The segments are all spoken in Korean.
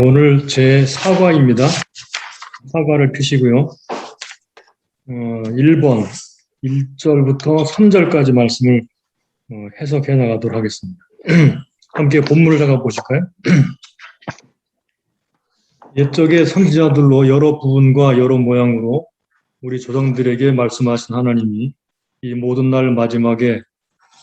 오늘 제 사과입니다. 사과를 펴시고요. 1번 1절부터 3절까지 말씀을 해석해 나가도록 하겠습니다. 함께 본문을 잠깐 보실까요? 옛적의 선지자들로 여러 부분과 여러 모양으로 우리 조상들에게 말씀하신 하나님이 이 모든 날 마지막에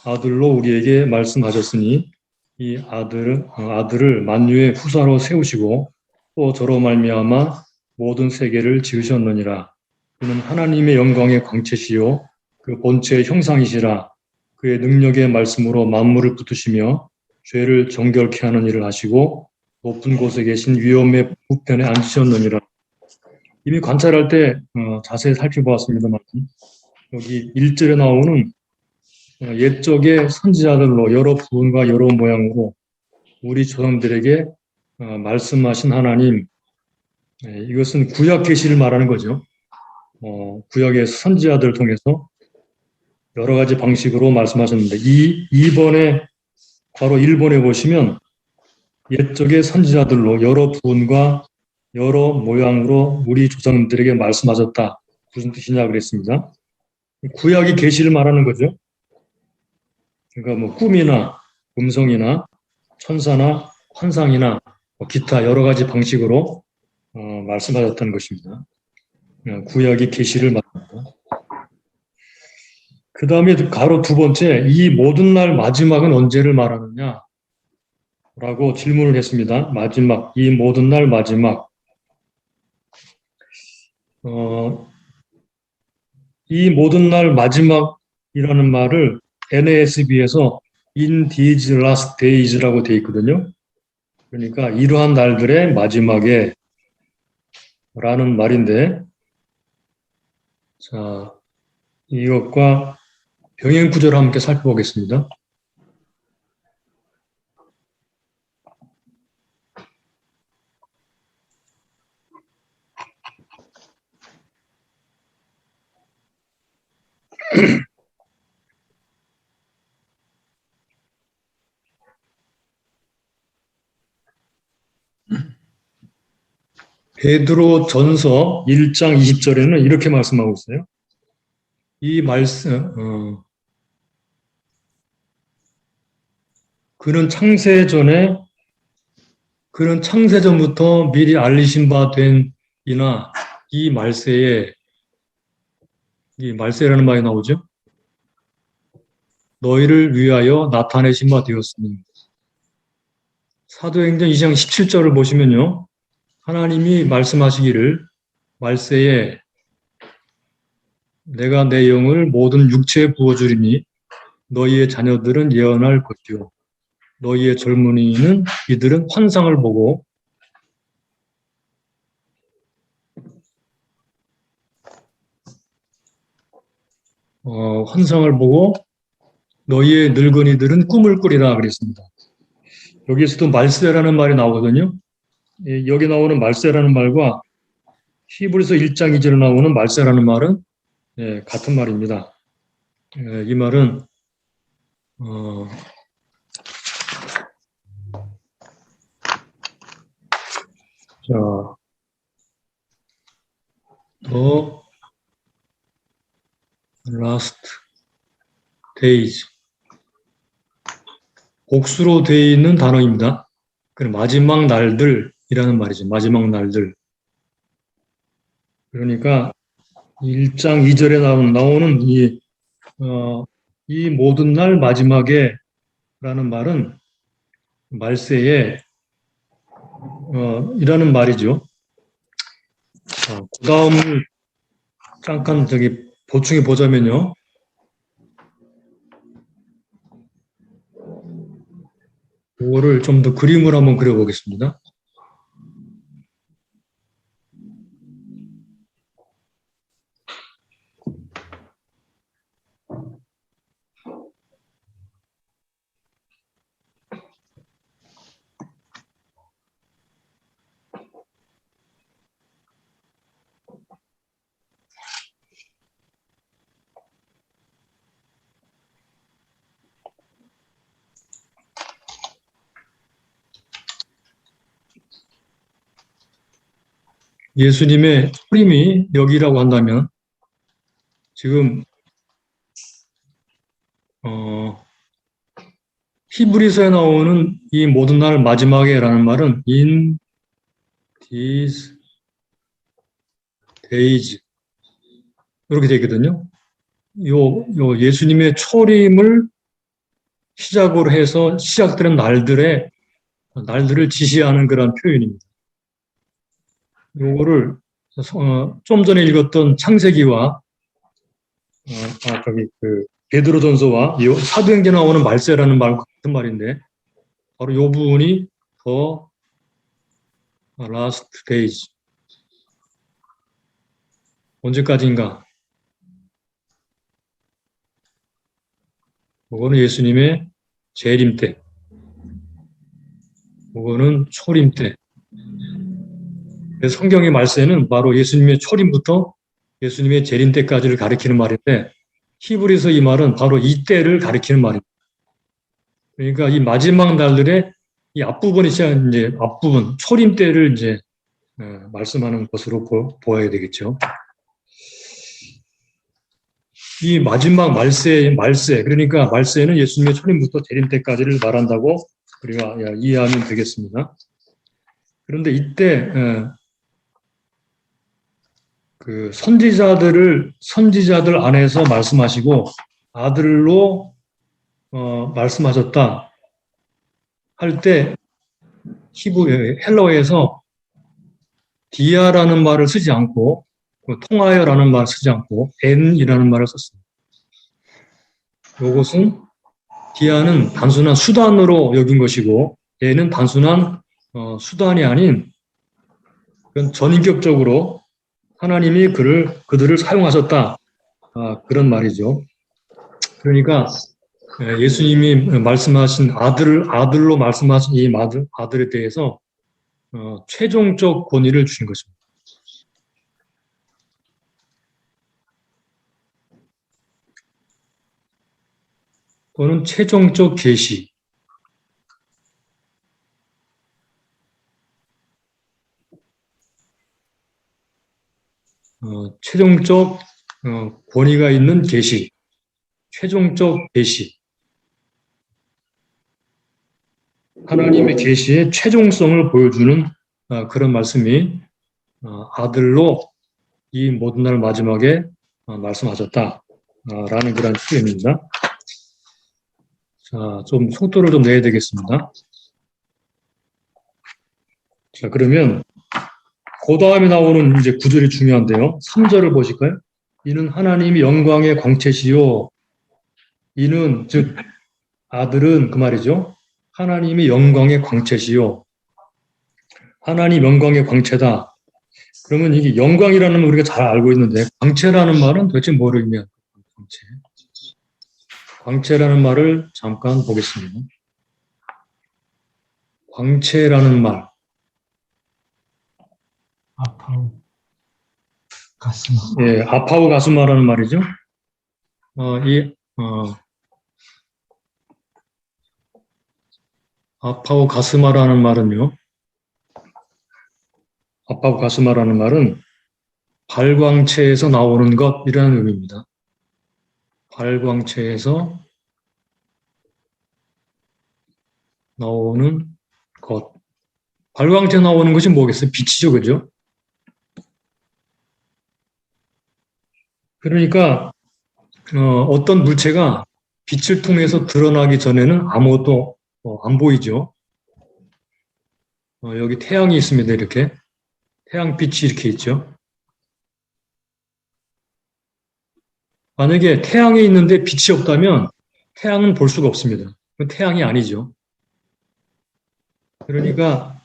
아들로 우리에게 말씀하셨으니 이 아들을 만유의 후사로 세우시고 또 저로 말미암아 모든 세계를 지으셨느니라. 그는 하나님의 영광의 광채시요 그 본체의 형상이시라. 그의 능력의 말씀으로 만물을 붙으시며 죄를 정결케 하는 일을 하시고 높은 곳에 계신 위엄의 우편에 앉으셨느니라. 이미 관찰할 때 자세히 살펴보았습니다만 여기 1절에 나오는 옛적의 선지자들로 여러 부분과 여러 모양으로 우리 조상들에게 말씀하신 하나님, 이것은 구약 계시를 말하는 거죠. 구약의 선지자들을 통해서 여러 가지 방식으로 말씀하셨는데 이 2번에 바로 1번에 보시면 옛적의 선지자들로 여러 부분과 여러 모양으로 우리 조상들에게 말씀하셨다. 무슨 뜻이냐 그랬습니다. 구약이 계시를 말하는 거죠. 그러니까 뭐 꿈이나 음성이나 천사나 환상이나 기타 여러 가지 방식으로 말씀하셨다는 것입니다. 구약이 계시를 말합니다. 그 다음에 가로 두 번째, 이 모든 날 마지막은 언제를 말하느냐? 라고 질문을 했습니다. 마지막, 이 모든 날 마지막. 이 모든 날 마지막이라는 말을 NASB에서 in these last days라고 되어 있거든요. 그러니까 이러한 날들의 마지막에 라는 말인데, 자, 이것과 병행 구조를 함께 살펴보겠습니다. 베드로 전서 1장 20절에는 이렇게 말씀하고 있어요. 이 말씀, 그는 창세전부터 미리 알리신 바 된 이나 이 말세라는 말이 나오죠. 너희를 위하여 나타내신 바 되었으니. 사도행전 2장 17절을 보시면요. 하나님이 말씀하시기를 말세에 내가 내 영을 모든 육체에 부어주리니 너희의 자녀들은 예언할 것이요 너희의 젊은이는 이들은 환상을 보고 너희의 늙은이들은 꿈을 꾸리라 그랬습니다. 여기에서도 말세라는 말이 나오거든요. 여기 나오는 말세라는 말과 히브리서 1장 2절에 나오는 말세라는 말은 같은 말입니다. 이 말은 the last days 복수로 되어 있는 단어입니다. 마지막 날들이라는 말이죠. 마지막 날들. 그러니까 1장 2절에 나오는 이 모든 날 마지막에 라는 말은 말세에 이라는 말이죠. 그 다음 잠깐 보충해 보자면요. 그거를 좀 더 그림을 한번 그려보겠습니다. 예수님의 초림이 여기라고 한다면 지금 히브리서에 나오는 이 모든 날 마지막에라는 말은 in these days 이렇게 되거든요. 요 예수님의 초림을 시작으로 해서 시작되는 날들을 지시하는 그런 표현입니다. 요거를 좀 전에 읽었던 창세기와 거기 베드로전서와 사도행전에 나오는 말세라는 말 같은 말인데 바로 요 부분이 더 last days 언제까지인가? 그거는 예수님의 재림 때, 그거는 초림 때. 그래서 성경의 말세는 바로 예수님의 초림부터 예수님의 재림 때까지를 가리키는 말인데 히브리서 이 말은 바로 이때를 가리키는 말입니다. 그러니까 이 마지막 날들의 이 앞부분이 이제 앞부분 초림 때를 이제 말씀하는 것으로 보아야 되겠죠. 이 마지막 말세 그러니까 말세는 예수님의 초림부터 재림 때까지를 말한다고 우리가 이해하면 되겠습니다. 그런데 이때 그 선지자들 안에서 말씀하시고 아들로 말씀하셨다 할 때 헬러어에서 디아라는 말을 쓰지 않고 통하여라는 말을 쓰지 않고 n이라는 말을 썼습니다. 이것은 디아는 단순한 수단으로 여긴 것이고 n은 단순한 수단이 아닌 그건 전인격적으로 하나님이 그들을 사용하셨다. 그런 말이죠. 그러니까 예수님이 말씀하신 아들로 말씀하신 이 아들에 대해서 최종적 권위를 주신 것입니다. 또는 최종적 계시. 최종적 권위가 있는 계시. 최종적 계시. 하나님의 계시의 최종성을 보여주는 그런 말씀이 아들로 이 모든 날 마지막에 말씀하셨다라는 그런 표현입니다. 자, 좀 속도를 좀 내야 되겠습니다. 자, 그러면 그 다음에 나오는 이제 구절이 중요한데요. 3절을 보실까요? 이는 하나님이 영광의 광채시요. 이는 즉 아들은 그 말이죠. 하나님이 영광의 광채시요. 하나님 영광의 광채다. 그러면 이게 영광이라는 건 우리가 잘 알고 있는데 광채라는 말은 도대체 뭐를 의미하는 광채? 광채라는 말을 잠깐 보겠습니다. 광채라는 말. 아파우 가스마. 예, 아파우 가스마라는 말이죠. 아파우 가스마라는 말은요. 아파우 가스마라는 말은 발광체에서 나오는 것이라는 의미입니다. 발광체에서 나오는 것. 발광체 나오는 것이 뭐겠어요? 빛이죠, 그죠? 그러니까 어떤 물체가 빛을 통해서 드러나기 전에는 아무것도 안 보이죠. 여기 태양이 있습니다. 이렇게 태양빛이 이렇게 있죠. 만약에 태양이 있는데 빛이 없다면 태양은 볼 수가 없습니다. 태양이 아니죠. 그러니까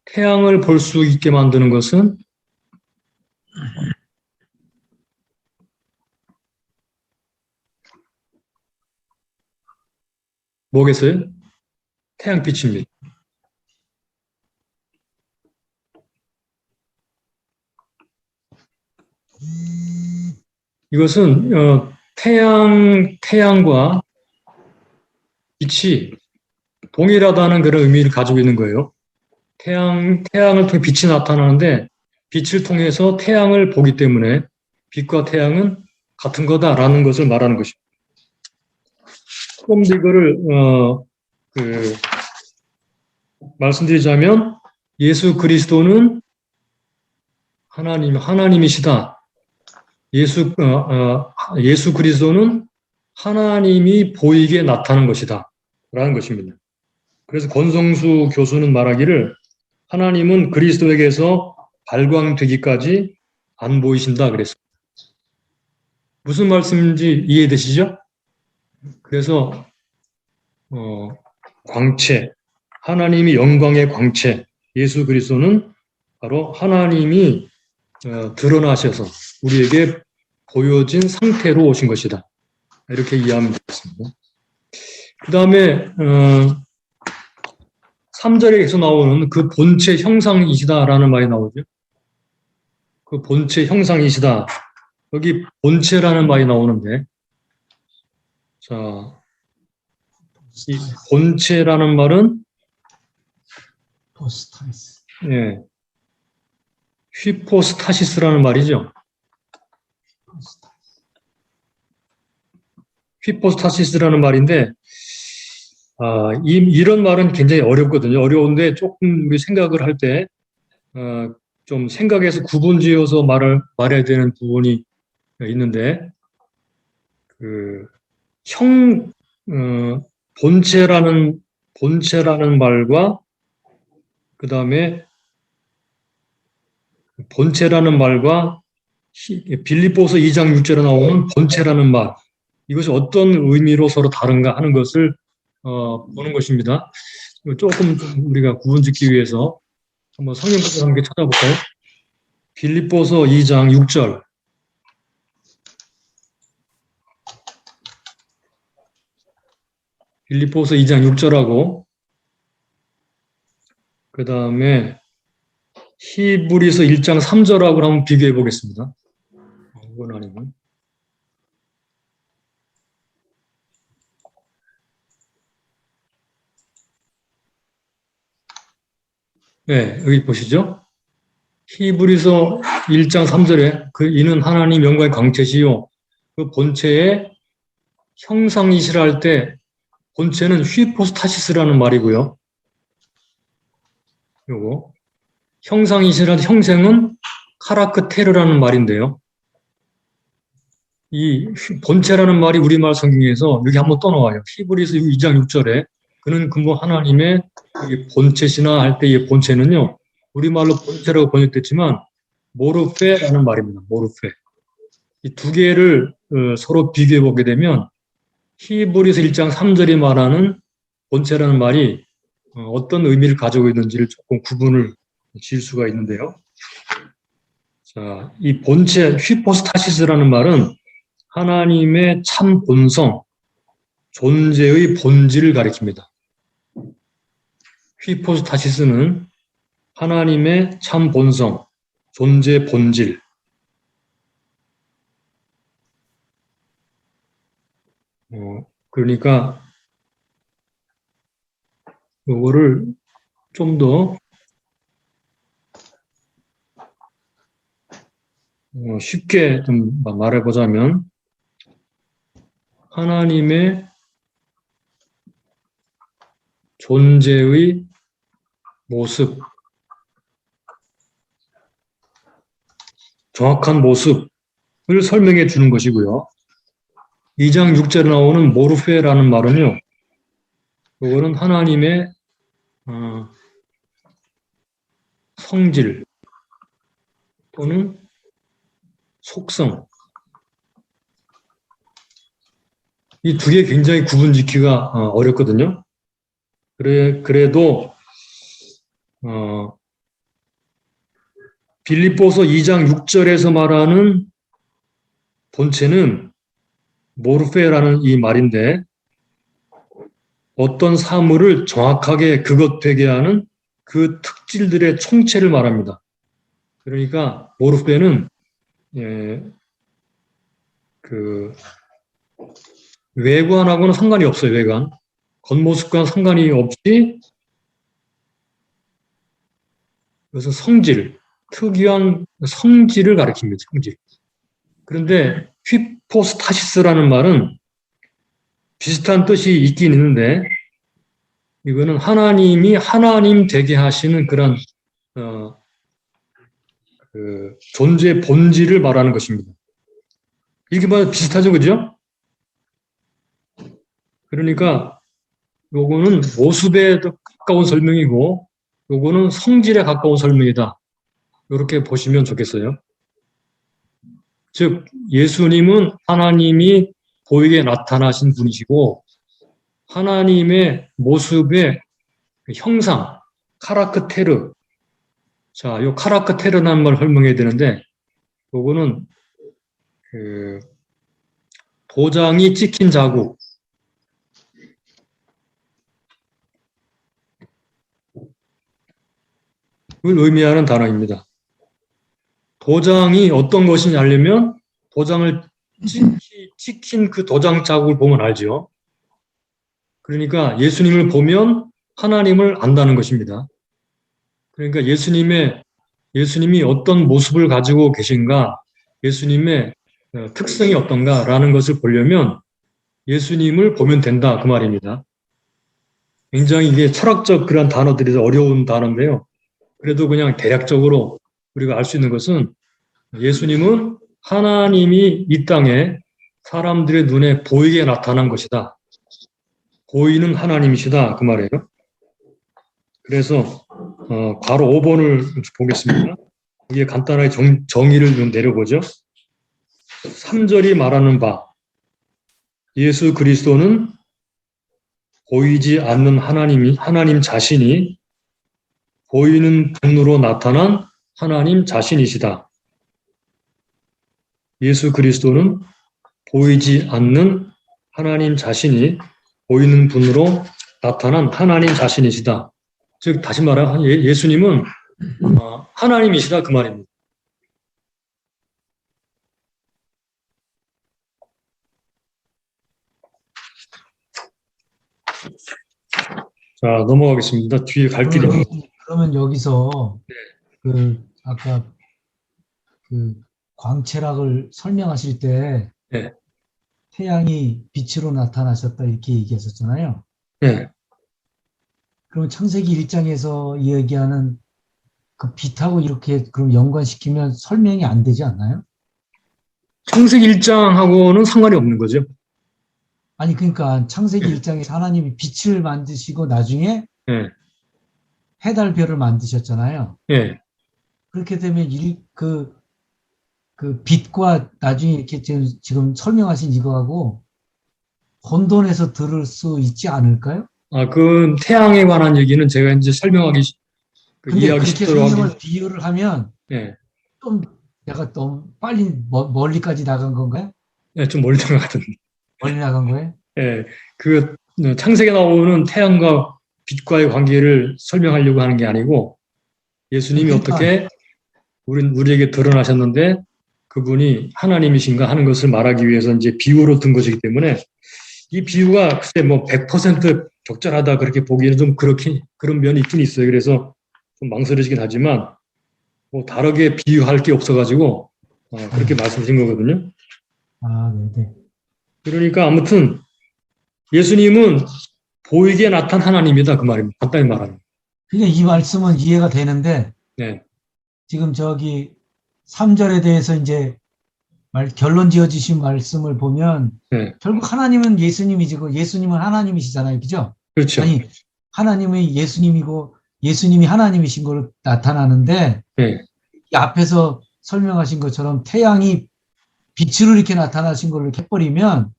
태양을 볼 수 있게 만드는 것은 뭐겠어요? 태양빛입니다. 이것은 태양과 빛이 동일하다는 그런 의미를 가지고 있는 거예요. 태양을 통해 빛이 나타나는데 빛을 통해서 태양을 보기 때문에 빛과 태양은 같은 거다라는 것을 말하는 것입니다. 조금 더 이거를 말씀드리자면 예수 그리스도는 하나님이시다. 예수 그리스도는 하나님이 보이게 나타난 것이다. 라는 것입니다. 그래서 권성수 교수는 말하기를 하나님은 그리스도에게서 발광되기까지 안 보이신다 그랬습니다. 무슨 말씀인지 이해되시죠? 그래서 광채, 하나님이 영광의 광채, 예수 그리스도는 바로 하나님이 드러나셔서 우리에게 보여진 상태로 오신 것이다. 이렇게 이해하면 되겠습니다. 그 다음에 3절에 계속 나오는 그 본체 형상이시다라는 말이 나오죠. 그 본체 형상이시다. 여기 본체라는 말이 나오는데, 자, 이 본체라는 말은 포스타이스. 예, 휘포스타시스라는 말이죠. 휘포스타시스라는 말인데, 이런 말은 굉장히 어렵거든요. 어려운데 조금 우리 생각을 할 때, 좀 생각해서 구분지어서 말해야 되는 부분이 있는데, 본체라는 말과, 그 다음에 본체라는 말과 빌립보서 2장 6절에 나오는 본체라는 말, 이것이 어떤 의미로 서로 다른가 하는 것을 보는 것입니다. 조금 우리가 구분짓기 위해서 한번 성경부터 함께 찾아볼까요? 빌립보서 2장 6절. 빌립보서 2장 6절하고 그 다음에 히브리서 1장 3절하고 한번 비교해 보겠습니다. 이건 아니고. 네, 여기 보시죠. 히브리서 1장 3절에 이는 하나님 영광의 광채시요 그 본체의 형상이시라 할 때 본체는 휘포스타시스라는 말이고요. 요거 형상이시라 형생은 카라크테르라는 말인데요. 이 본체라는 말이 우리말 성경에서 여기 한번 또 나와요. 히브리서 2장 6절에 그는 근본 하나님의 본체시나 할 때 이 본체는요. 우리말로 본체라고 번역됐지만 모르페라는 말입니다. 모르페. 이 두 개를 서로 비교해 보게 되면 히브리서 1장 3절이 말하는 본체라는 말이 어떤 의미를 가지고 있는지를 조금 구분을 지을 수가 있는데요. 자, 이 본체 휘포스타시스라는 말은 하나님의 참 본성, 존재의 본질을 가리킵니다. 휘포스타시스는 하나님의 참 본성, 존재 본질. 그러니까 이거를 좀 더 쉽게 좀 말해보자면 하나님의 존재의 모습, 정확한 모습을 설명해 주는 것이고요. 2장 6절에 나오는 모르페라는 말은요. 이거는 하나님의 성질 또는 속성, 이 두 개 굉장히 구분짓기가 어렵거든요. 그래도 빌립보서 2장 6절에서 말하는 본체는 모르페라는 이 말인데 어떤 사물을 정확하게 그것 되게 하는 그 특질들의 총체를 말합니다. 그러니까 모르페는 그 외관하고는 상관이 없어요. 외관. 겉모습과는 상관이 없이 이것은 성질, 특이한 성질을 가리킵니다. 성질. 그런데 휘포스타시스라는 말은 비슷한 뜻이 있긴 있는데 이거는 하나님이 하나님 되게 하시는 그런 그 존재의 본질을 말하는 것입니다. 이게 뭐 비슷하죠, 그죠? 그러니까 요거는 모습에 더 가까운 설명이고 요거는 성질에 가까운 설명이다. 이렇게 보시면 좋겠어요. 즉 예수님은 하나님이 보이게 나타나신 분이시고 하나님의 모습의 형상, 카라크테르. 자, 요 카라크테르라는 말 설명해야 되는데 요거는 그 도장이 찍힌 자국. 을 의미하는 단어입니다. 도장이 어떤 것이냐 하려면 도장을 찍힌 그 도장 자국을 보면 알죠. 그러니까 예수님을 보면 하나님을 안다는 것입니다. 그러니까 예수님이 어떤 모습을 가지고 계신가, 예수님의 특성이 어떤가라는 것을 보려면 예수님을 보면 된다 그 말입니다. 굉장히 이게 철학적 그런 단어들이 어려운 단어인데요. 그래도 그냥 대략적으로 우리가 알 수 있는 것은 예수님은 하나님이 이 땅에 사람들의 눈에 보이게 나타난 것이다. 보이는 하나님이시다 그 말이에요. 그래서 괄호 5번을 보겠습니다. 여기에 간단하게 정의를 좀 내려보죠. 3절이 말하는 바 예수 그리스도는 보이지 않는 하나님 자신이 보이는 분으로 나타난 하나님 자신이시다. 예수 그리스도는 보이지 않는 하나님 자신이 보이는 분으로 나타난 하나님 자신이시다. 즉 다시 말하면 예수님은 하나님이시다 그 말입니다. 자 넘어가겠습니다. 뒤에 갈 길이 그러면 여기서 아까 그 광채락을 설명하실 때 네. 태양이 빛으로 나타나셨다 이렇게 얘기했었잖아요. 네. 그럼 창세기 1장에서 이야기하는 그 빛하고 이렇게 그럼 연관시키면 설명이 안 되지 않나요? 창세기 1장하고는 상관이 없는 거죠. 아니 그러니까 창세기 1장에서 하나님이 빛을 만드시고 나중에 네. 해달 별을 만드셨잖아요. 네. 그렇게 되면 그 빛과 나중에 이렇게 지금 설명하신 이거하고 혼돈해서 들을 수 있지 않을까요? 그 태양에 관한 얘기는 제가 이제 설명하기 근데 이해하기 그렇게 쉽도록 성경을 비유를 하면 네. 좀 약간 너무 빨리 멀리까지 나간 건가요? 네, 좀 멀리 나가던데. 멀리 나간 거예요? 예, 그 창세기에 나오는 태양과 빛과의 관계를 설명하려고 하는 게 아니고 예수님이 그러니까. 어떻게 우리에게 드러나셨는데 그분이 하나님이신가 하는 것을 말하기 위해서 이제 비유로 든 것이기 때문에 이 비유가 글쎄 뭐 100% 적절하다 그렇게 보기에는 좀 그런 면이 있긴 있어요. 그래서 좀 망설여지긴 하지만 뭐 다르게 비유할 게 없어가지고 그렇게 말씀하신 거거든요. 아, 네네. 그러니까 아무튼 예수님은 보이게 나타난 하나님이다 그 말입니다. 간단히 말하면. 그러니까 이 말씀은 이해가 되는데 네. 지금 저기 3절에 대해서 이제 결론 지어주신 말씀을 보면 네. 결국 하나님은 예수님이시고 예수님은 하나님이시잖아요. 그죠? 그렇죠. 아니 하나님이 예수님이고 예수님이 하나님이신 걸로 나타나는데 네. 이 앞에서 설명하신 것처럼 태양이 빛으로 이렇게 나타나신 걸로 이렇게 해버리면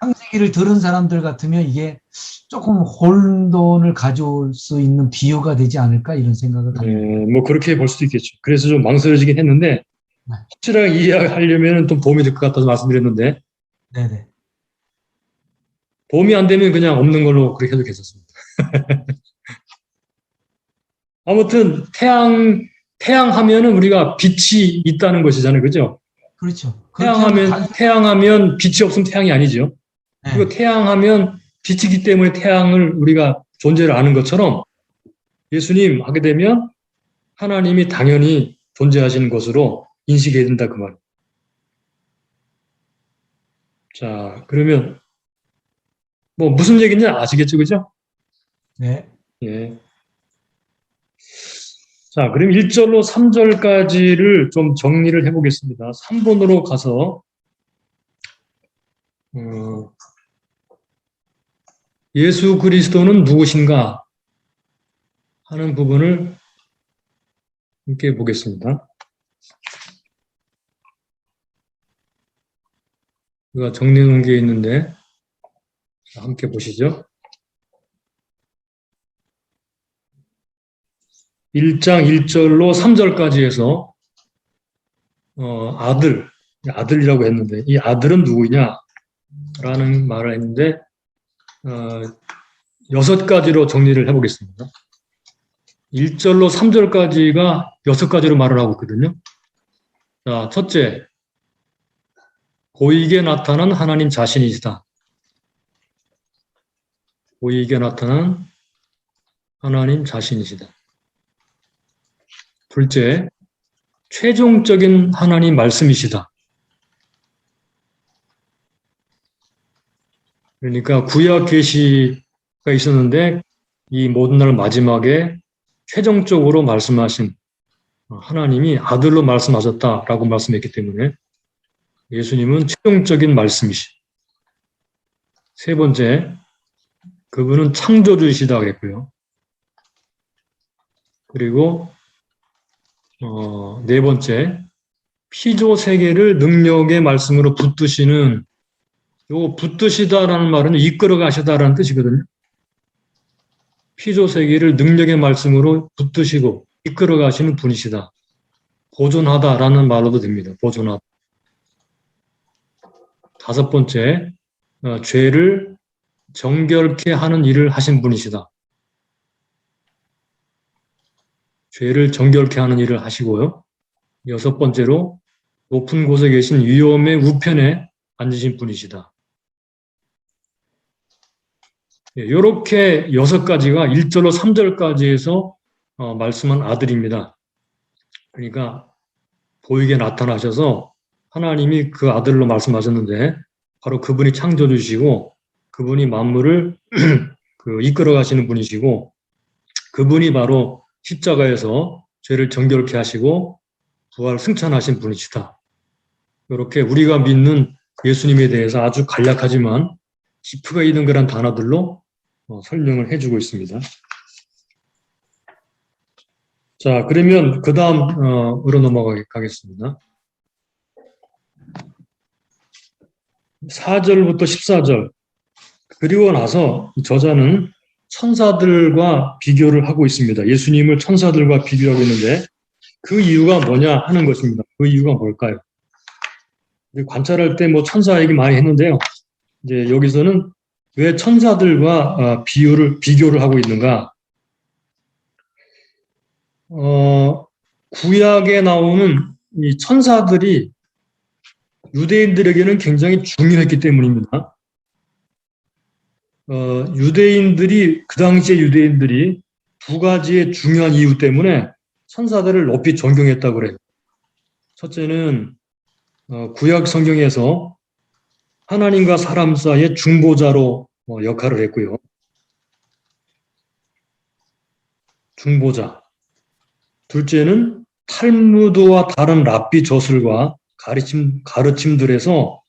창세기를 들은 사람들 같으면 이게 조금 혼돈을 가져올 수 있는 비유가 되지 않을까 이런 생각을 합니다. 뭐 그렇게 볼 수도 있겠죠. 그래서 좀 망설여지긴 했는데 확실하게 이해하려면 좀 도움이 될 것 같아서 말씀드렸는데 네네. 도움이 안 되면 그냥 없는 걸로 그렇게 해도 괜찮습니다. 아무튼 태양 하면은 우리가 빛이 있다는 것이잖아요, 그죠? 그렇죠. 태양하면 빛이 없으면 태양이 아니죠. 네. 그리고 태양하면 빛이기 때문에 태양을 우리가 존재를 아는 것처럼 예수님 하게 되면 하나님이 당연히 존재하시는 것으로 인식해야 된다 그 말. 자, 그러면 뭐 무슨 얘기인지 아시겠죠, 그죠? 네. 예. 자, 그럼 1절로 3절까지를 좀 정리를 해보겠습니다. 3번으로 가서 예수 그리스도는 누구신가 하는 부분을 함께 보겠습니다. 제가 정리해 놓은 게 있는데 함께 보시죠. 1장 1절로 3절까지 해서 아들이라고 했는데 이 아들은 누구냐? 라는 말을 했는데 6가지로 정리를 해보겠습니다. 1절로 3절까지가 6가지로 말을 하고 있거든요. 자, 첫째, 보이게 나타난 하나님 자신이시다. 보이게 나타난 하나님 자신이시다. 둘째, 최종적인 하나님 말씀이시다. 그러니까 구약 계시가 있었는데 이 모든 날 마지막에 최종적으로 말씀하신 하나님이 아들로 말씀하셨다라고 말씀했기 때문에 예수님은 최종적인 말씀이시. 세 번째, 그분은 창조주이시다 그랬고요. 그리고 네 번째, 피조 세계를 능력의 말씀으로 붙드시는 요 붙드시다라는 말은 이끌어 가시다라는 뜻이거든요. 피조 세계를 능력의 말씀으로 붙드시고 이끌어 가시는 분이시다. 보존하다라는 말로도 됩니다. 보존하다. 다섯 번째, 죄를 정결케 하는 일을 하신 분이시다. 죄를 정결케 하는 일을 하시고요. 여섯 번째로 높은 곳에 계신 위엄의 우편에 앉으신 분이시다. 이렇게 6가지가 1절로 3절까지 해서 말씀한 아들입니다. 그러니까 보이게 나타나셔서 하나님이 그 아들로 말씀하셨는데 바로 그분이 창조주시고 그분이 만물을 이끌어 가시는 분이시고 그분이 바로 십자가에서 죄를 정결케 하시고 부활 승천하신 분이시다. 이렇게 우리가 믿는 예수님에 대해서 아주 간략하지만 깊이가 있는 그런 단어들로 설명을 해주고 있습니다. 자, 그러면 그 다음으로 넘어가겠습니다. 4절부터 14절. 그리고 나서 저자는 천사들과 비교를 하고 있습니다. 예수님을 천사들과 비교하고 있는데 그 이유가 뭐냐 하는 것입니다. 그 이유가 뭘까요? 관찰할 때 뭐 천사 얘기 많이 했는데요. 이제 여기서는 왜 천사들과 비교를 하고 있는가? 구약에 나오는 이 천사들이 유대인들에게는 굉장히 중요했기 때문입니다. 그 당시에 유대인들이 두 가지의 중요한 이유 때문에 천사들을 높이 존경했다고 그래요. 첫째는 구약 성경에서 하나님과 사람 사이의 중보자로 역할을 했고요. 중보자. 둘째는 탈무드와 다른 랍비 저술과 가르침들에서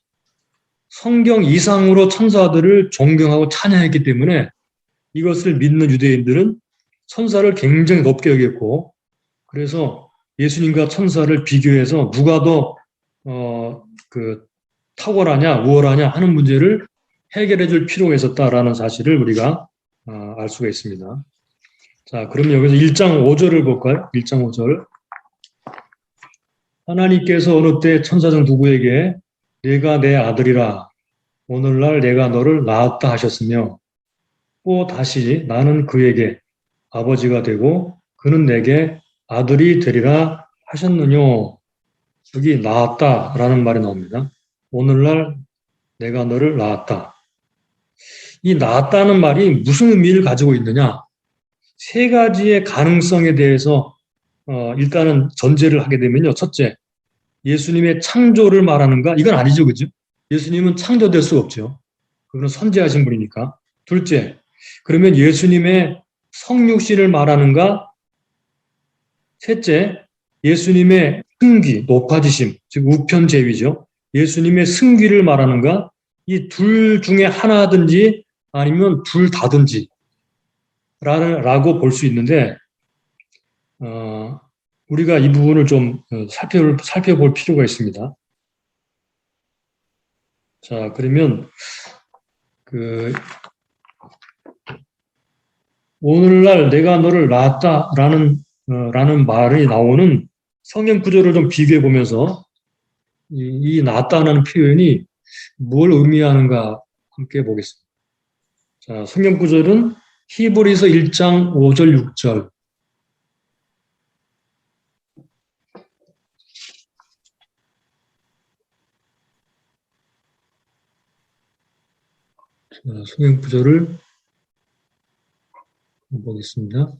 성경 이상으로 천사들을 존경하고 찬양했기 때문에 이것을 믿는 유대인들은 천사를 굉장히 높게 여겼고 그래서 예수님과 천사를 비교해서 누가 더 탁월하냐 우월하냐 하는 문제를 해결해 줄 필요가 있었다라는 사실을 우리가 알 수가 있습니다. 자, 그러면 여기서 1장 5절을 볼까요? 1장 5절. 하나님께서 어느 때 천사 중 누구에게 내가 내 아들이라 오늘날 내가 너를 낳았다 하셨으며 또 다시 나는 그에게 아버지가 되고 그는 내게 아들이 되리라 하셨느냐. 여기 낳았다라는 말이 나옵니다. 오늘날 내가 너를 낳았다. 이 낳았다는 말이 무슨 의미를 가지고 있느냐? 세 가지의 가능성에 대해서 일단은 전제를 하게 되면요. 첫째, 예수님의 창조를 말하는가? 이건 아니죠, 그죠? 예수님은 창조될 수 없죠. 그건 선지하신 분이니까. 둘째, 그러면 예수님의 성육신을 말하는가? 셋째, 예수님의 승귀, 높아지심, 즉 우편제위죠. 예수님의 승귀를 말하는가? 이 둘 중에 하나든지 아니면 둘 다든지 라고 볼 수 있는데 우리가 이 부분을 좀 살펴볼 필요가 있습니다. 자, 그러면 오늘날 내가 너를 낳았다라는 라는 말이 나오는 성경 구절을 좀 비교해 보면서 이 낳았다는 표현이 뭘 의미하는가 함께 보겠습니다. 자, 성경 구절은 히브리서 1장 5절 6절. 자, 성경 구절을 보겠습니다.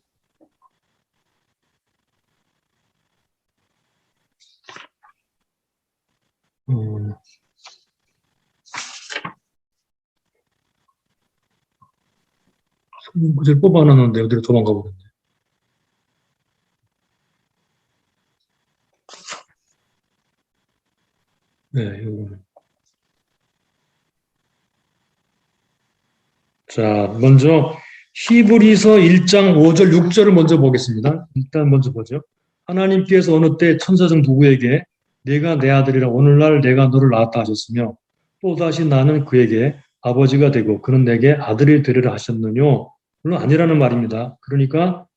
성경 구절 뽑아놨는데 어디로 도망가 버렸네. 네, 요거는. 자, 먼저 히브리서 1장 5절 6절을 먼저 보겠습니다. 일단 먼저 보죠. 하나님께서 어느 때 천사장 누구에게 내가 내 아들이라 오늘날 내가 너를 낳았다 하셨으며 또다시 나는 그에게 아버지가 되고 그는 내게 아들이 되리라 하셨느뇨. 물론 아니라는 말입니다. 그러니까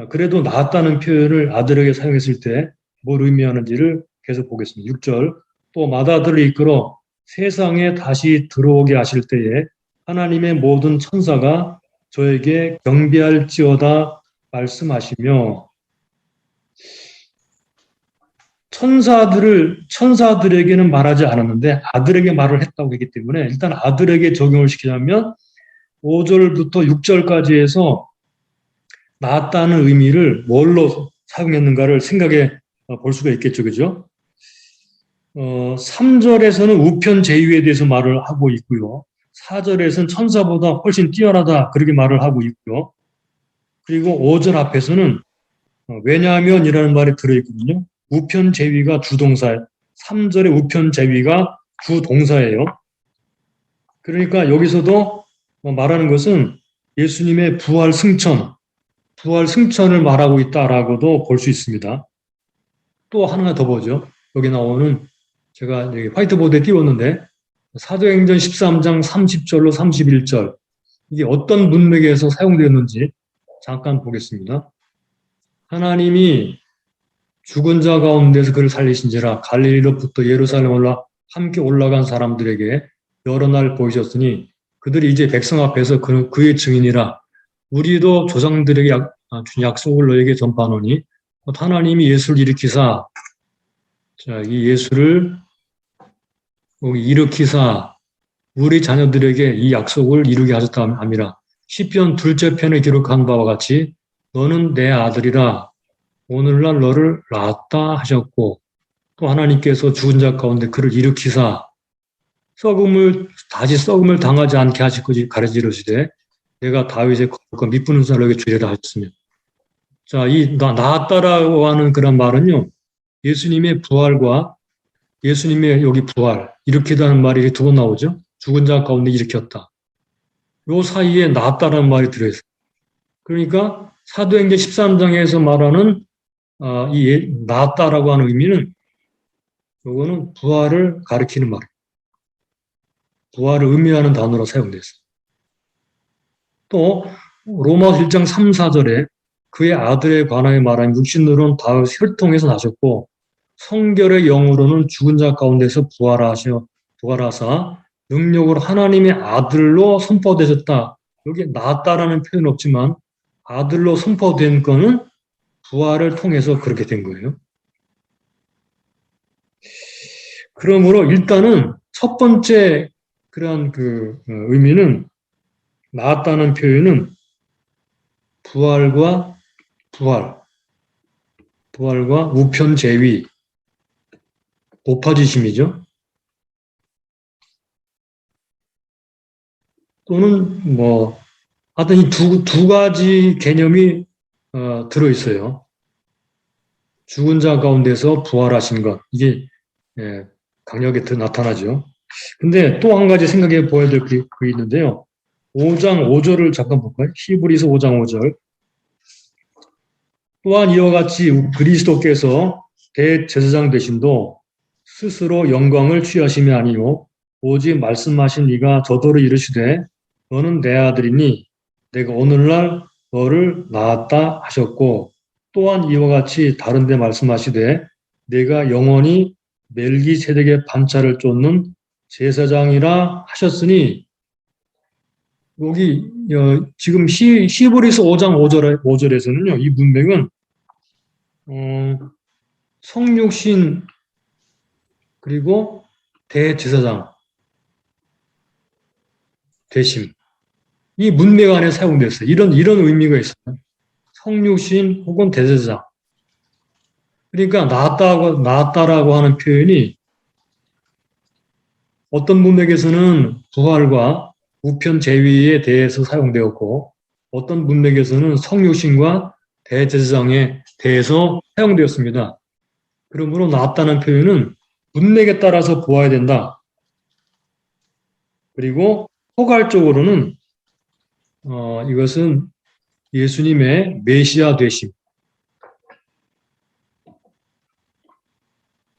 그래도 낳았다는 표현을 아들에게 사용했을 때 뭘 의미하는지를 계속 보겠습니다. 6절 또 맏아들을 이끌어 세상에 다시 들어오게 하실 때에 하나님의 모든 천사가 저에게 경배할지어다 말씀하시며 천사들에게는 말하지 않았는데 아들에게 말을 했다고 했기 때문에 일단 아들에게 적용을 시키자면 5절부터 6절까지 해서 낳았다는 의미를 뭘로 사용했는가를 생각해 볼 수가 있겠죠. 그죠? 3절에서는 우편 제위에 대해서 말을 하고 있고요. 4절에서는 천사보다 훨씬 뛰어나다 그렇게 말을 하고 있고요. 그리고 5절 앞에서는 왜냐하면이라는 말이 들어있거든요. 우편 제위가 주동사, 3절의 우편 제위가 주동사예요. 그러니까 여기서도 말하는 것은 예수님의 부활 승천을 말하고 있다라고도 볼 수 있습니다. 또 하나 더 보죠. 여기 나오는 제가 여기 화이트보드에 띄웠는데 사도행전 13장 30절로 31절 이게 어떤 문맥에서 사용되었는지 잠깐 보겠습니다. 하나님이 죽은 자 가운데서 그를 살리신지라 갈릴리로부터 예루살렘 함께 올라간 사람들에게 여러 날 보이셨으니 그들이 이제 백성 앞에서 그의 증인이라 우리도 조상들에게 준 약속을 너에게 전파하노니 하나님이 예수를 일으키사 자, 이 예수를 일으키사 우리 자녀들에게 이 약속을 이루게 하셨다 함이라. 시편 둘째 편에 기록한 바와 같이 너는 내 아들이라 오늘날 너를 낳았다 하셨고 또 하나님께서 죽은 자 가운데 그를 일으키사 다시 썩음을 당하지 않게 하실 것이 가르치시되 내가 다윗의 거룩한 미쁘는 자에게 주리라 하셨으며 자, 이 낳았다라고 하는 그런 말은요. 예수님의 부활과 예수님의 여기 부활 일으키다는 말이 두 번 나오죠. 죽은 자 가운데 일으켰다. 요 사이에 낳았다라는 말이 들어있어요. 그러니까 사도행전 13장에서 말하는 이 낳았다라고 하는 의미는 요거는 부활을 가리키는 말. 부활을 의미하는 단어로 사용됐어요. 또 로마서 1장 3, 4절에 그의 아들에 관하여 말한 육신으로는 다윗 혈통에서 나셨고 성결의 영으로는 죽은 자 가운데서 부활하사 능력으로 하나님의 아들로 선포되셨다. 여기 낳았다라는 표현은 없지만 아들로 선포된 거는 부활을 통해서 그렇게 된 거예요. 그러므로 일단은 첫 번째 그러한 의미는 낳았다는 표현은 부활과 부활과 우편 제위, 높아지심이죠. 또는 뭐 하여튼 이 두 가지 개념이 들어있어요. 죽은 자 가운데서 부활하신 것, 이게 강력하게 나타나죠. 근데 또 한 가지 생각해 보아야 될 게 있는데요. 5장 5절을 잠깐 볼까요? 히브리서 5장 5절. 또한 이와 같이 그리스도께서 대제사장 되심도 스스로 영광을 취하심이 아니요 오직 말씀하신 이가 저더러 이르시되 너는 내 아들이니 내가 오늘날 너를 낳았다 하셨고 또한 이와 같이 다른 데 말씀하시되 내가 영원히 멜기세덱의 반차를 쫓는 제사장이라 하셨으니 여기 지금 히브리서 5장 5절에서는요. 이 문맥은 성육신 그리고 대제사장 대심 이 문맥 안에 사용됐어요. 이런 의미가 있어요. 성육신 혹은 대제사장. 그러니까 낳았다라고 하는 표현이 어떤 문맥에서는 부활과 우편 제위에 대해서 사용되었고 어떤 문맥에서는 성육신과 대제사장에 대해서 사용되었습니다. 그러므로 낳았다는 표현은 문맥에 따라서 보아야 된다. 그리고 포괄적으로는 이것은 예수님의 메시아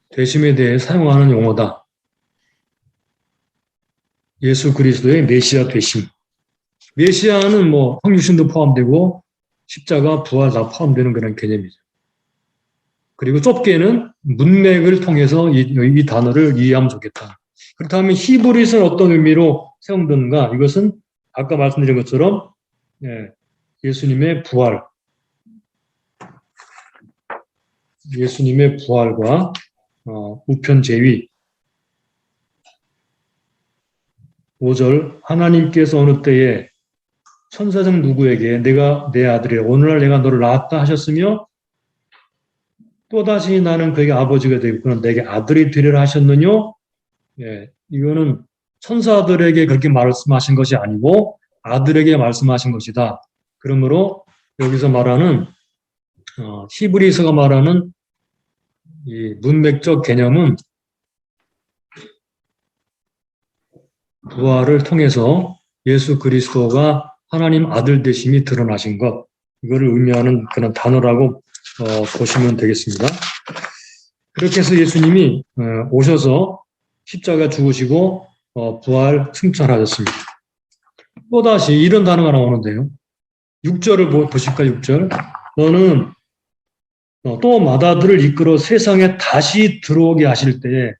되심에 대해 사용하는 용어다. 예수 그리스도의 메시아 되심. 메시아는 뭐 성육신도 포함되고 십자가, 부활 다 포함되는 그런 개념이죠. 그리고 좁게는 문맥을 통해서 이 단어를 이해하면 좋겠다. 그렇다면 히브리서는 어떤 의미로 사용되는가? 이것은 아까 말씀드린 것처럼 예수님의 부활과 우편 제위 5절 하나님께서 어느 때에 천사장 누구에게 내가 내 아들이라 오늘날 내가 너를 낳았다 하셨으며 또다시 나는 그에게 아버지가 되겠구나 내게 아들이 되리라 하셨느냐? 이거는 천사들에게 그렇게 말씀하신 것이 아니고 아들에게 말씀하신 것이다. 그러므로 여기서 말하는 히브리서가 말하는 이 문맥적 개념은 부활을 통해서 예수 그리스도가 하나님 아들 되심이 드러나신 것 이거를 의미하는 그런 단어라고 보시면 되겠습니다. 그렇게 해서 예수님이 오셔서 십자가 죽으시고 부활 승천하셨습니다. 또다시 이런 단어가 나오는데요. 6절을 보실까요? 6절. 너는 또 마다들을 이끌어 세상에 다시 들어오게 하실 때에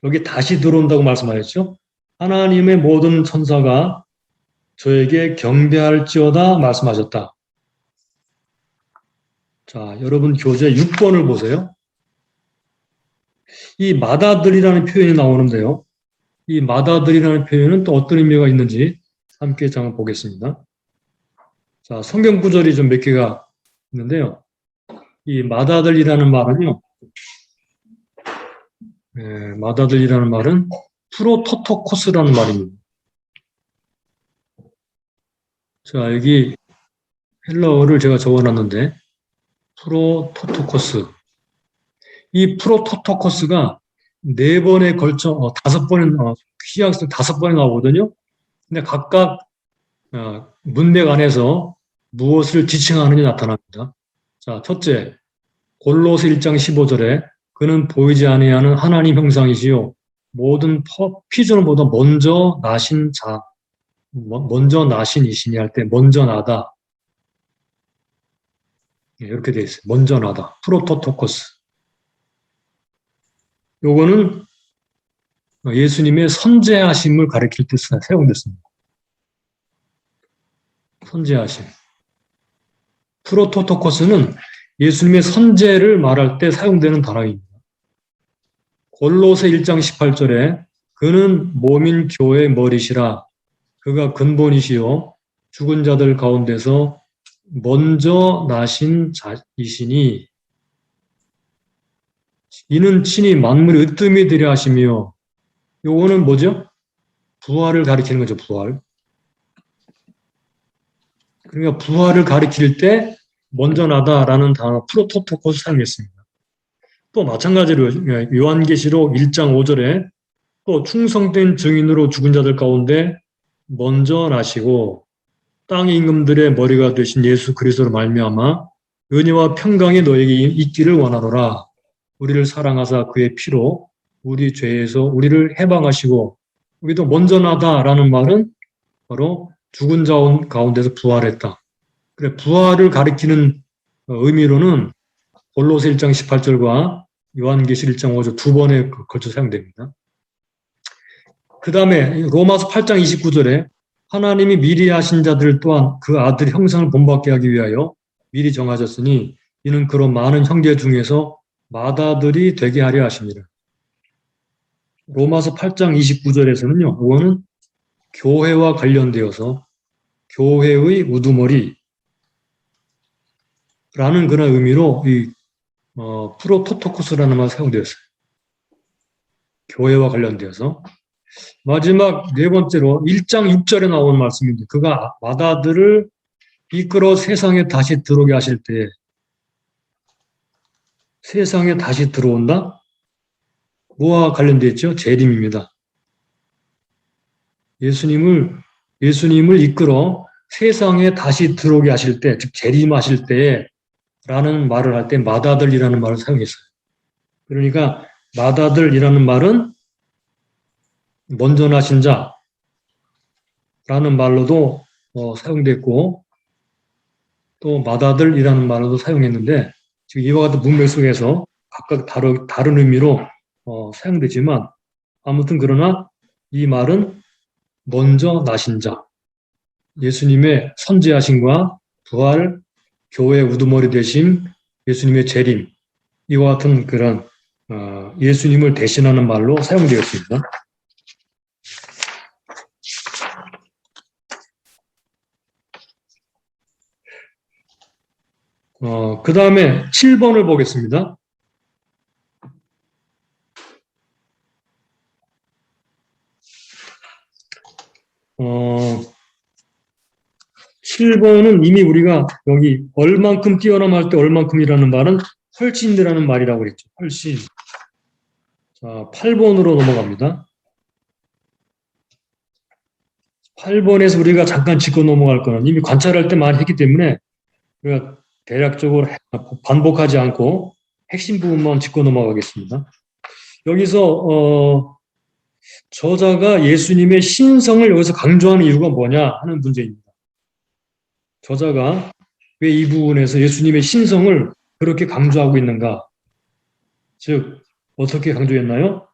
여기 다시 들어온다고 말씀하셨죠. 하나님의 모든 천사가 저에게 경배할지어다 말씀하셨다. 자, 여러분 교재 6번을 보세요. 이 마다들이라는 표현이 나오는데요. 이 마다들이라는 표현은 또 어떤 의미가 있는지 함께 잠깐 보겠습니다. 자, 성경 구절이 좀 몇 개가 있는데요. 이 마다들이라는 말은요. 마다들이라는 말은 프로토토코스라는 말입니다. 자, 여기 헬라어를 제가 적어놨는데 프로토토코스. 이 프로토토코스가 4번에 걸쳐 5번에 시약성 5번에 나오거든요. 근데 각각 문맥 안에서 무엇을 지칭하느냐 나타납니다. 자, 첫째, 골로새 1장 15절에 그는 보이지 아니하는 하나님 형상이시요 모든 피조물보다 먼저 나신 자, 먼저 나신 이시니 할 때 먼저 나다. 이렇게 되어 있어요. 먼저 나다. 프로토토코스. 요거는 예수님의 선제하심을 가리킬 때 사용됐습니다. 선제하심. 프로토토코스는 예수님의 선제를 말할 때 사용되는 단어입니다. 골로새 1장 18절에 그는 몸인 교회의 머리시라 그가 근본이시요 죽은 자들 가운데서 먼저 나신 자이시니 이는 친히 만물이 으뜸이 되려 하시며, 요거는 뭐죠? 부활을 가리키는 거죠, 부활. 그러니까 부활을 가리킬 때 먼저 나다라는 단어 프로토토코스 사용했습니다. 또 마찬가지로 요한계시록 1장 5절에 또 충성된 증인으로 죽은 자들 가운데 먼저 나시고 땅의 임금들의 머리가 되신 예수 그리스도로 말미암아 은혜와 평강이 너에게 있기를 원하노라. 우리를 사랑하사 그의 피로 우리 죄에서 우리를 해방하시고, 여기도 먼저 나다라는 말은 바로 죽은 자 가운데서 부활했다. 그래, 부활을 가리키는 의미로는 골로새 1장 18절과 요한계시록 1장 5절 두 번에 걸쳐 사용됩니다. 그 다음에 로마서 8장 29절에 하나님이 미리 하신 자들 또한 그 아들 형상을 본받게 하기 위하여 미리 정하셨으니 이는 그런 많은 형제 중에서 맏아들이 되게 하려 하십니다. 로마서 8장 29절에서는요. 이거는 교회와 관련되어서 교회의 우두머리라는 그런 의미로 이 프로토토코스라는 말이 사용되었어요. 교회와 관련되어서. 마지막 네 번째로 1장 6절에 나온 말씀인데, 그가 맏아들을 이끌어 세상에 다시 들어오게 하실 때, 세상에 다시 들어온다? 뭐와 관련되어 있죠? 재림입니다. 예수님을 이끌어 세상에 다시 들어오게 하실 때, 즉 재림하실 때 라는 말을 할 때 맏아들이라는 말을 사용했어요. 그러니까 맏아들이라는 말은 먼저 나신 자라는 말로도 사용됐고, 또 맏아들이라는 말로도 사용했는데, 지금 이와 같은 문맥 속에서 각각 다른 의미로 사용되지만, 아무튼 그러나 이 말은 먼저 나신 자, 예수님의 선지하심과 부활, 교회 우두머리 되심, 예수님의 재림, 이와 같은 그런 예수님을 대신하는 말로 사용되었습니다. 그 다음에 7번을 보겠습니다. 7번은 이미 우리가 여기 얼만큼 뛰어남 할 때 얼만큼이라는 말은 훨씬이라는 말이라고 그랬죠. 훨씬. 자, 8번으로 넘어갑니다. 8번에서 우리가 잠깐 짚고 넘어갈 거는 이미 관찰할 때 많이 했기 때문에 우리가 대략적으로 반복하지 않고 핵심 부분만 짚고 넘어가겠습니다. 여기서 저자가 예수님의 신성을 여기서 강조하는 이유가 뭐냐 하는 문제입니다. 저자가 왜 이 부분에서 예수님의 신성을 그렇게 강조하고 있는가? 즉 어떻게 강조했나요?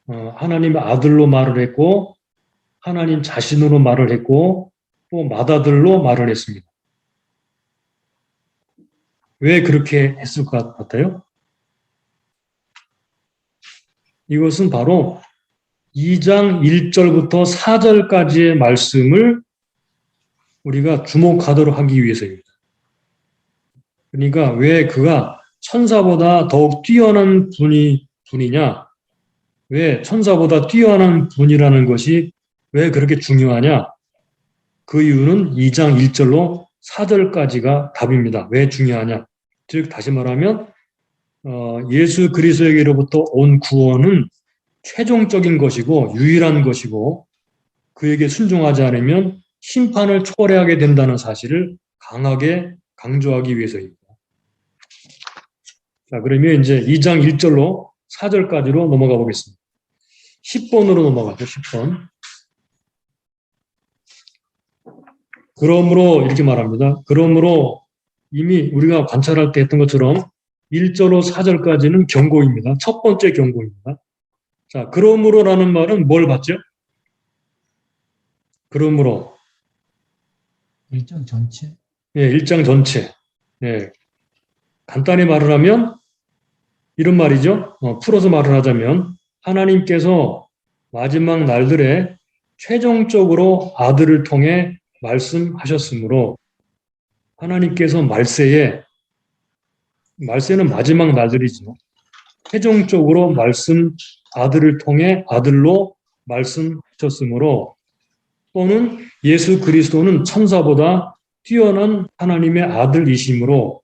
하나님의 아들로 말을 했고, 하나님 자신으로 말을 했고, 또 맏아들로 말을 했습니다. 왜 그렇게 했을 것 같아요? 이것은 바로 2장 1절부터 4절까지의 말씀을 우리가 주목하도록 하기 위해서입니다. 그러니까 왜 그가 천사보다 더욱 뛰어난 분이냐? 왜 천사보다 뛰어난 분이라는 것이 왜 그렇게 중요하냐? 그 이유는 2장 1절로 4절까지가 답입니다. 왜 중요하냐? 즉 다시 말하면 예수 그리스도에게로부터 온 구원은 최종적인 것이고 유일한 것이고, 그에게 순종하지 않으면 심판을 초래하게 된다는 사실을 강하게 강조하기 위해서입니다. 자, 그러면 이제 2장 1절로 4절까지로 넘어가 보겠습니다. 10번으로 넘어가죠. 10번. 그러므로 이렇게 말합니다. 그러므로 이미 우리가 관찰할 때 했던 것처럼 1절로 4절까지는 경고입니다. 첫 번째 경고입니다. 자, 그러므로라는 말은 뭘 봤죠? 그러므로. 1장 전체? 예, 1장 전체. 예. 간단히 말을 하면 이런 말이죠. 풀어서 말을 하자면 하나님께서 마지막 날들에 최종적으로 아들을 통해 말씀하셨으므로, 하나님께서 말세는 마지막 날들이죠. 최종적으로 아들을 통해 아들로 말씀하셨으므로 또는 예수 그리스도는 천사보다 뛰어난 하나님의 아들이시므로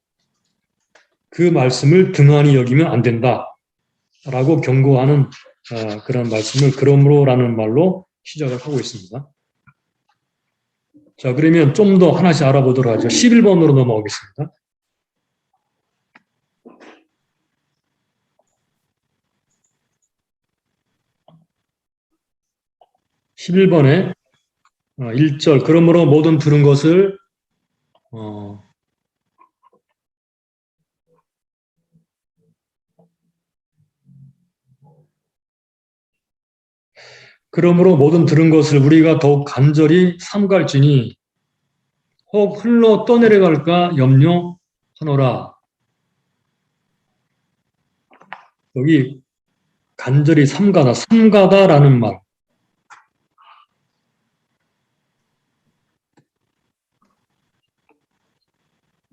그 말씀을 등한히 여기면 안 된다라고 경고하는 그런 말씀을 그러므로라는 말로 시작을 하고 있습니다. 자, 그러면 좀 더 하나씩 알아보도록 하죠. 11번으로 넘어가겠습니다. 11번에 1절 그러므로 모든 들은 것을 그러므로 모든 들은 것을 우리가 더욱 간절히 삼갈지니 혹 흘러 떠내려갈까 염려하노라. 여기 간절히 삼가다라는 말.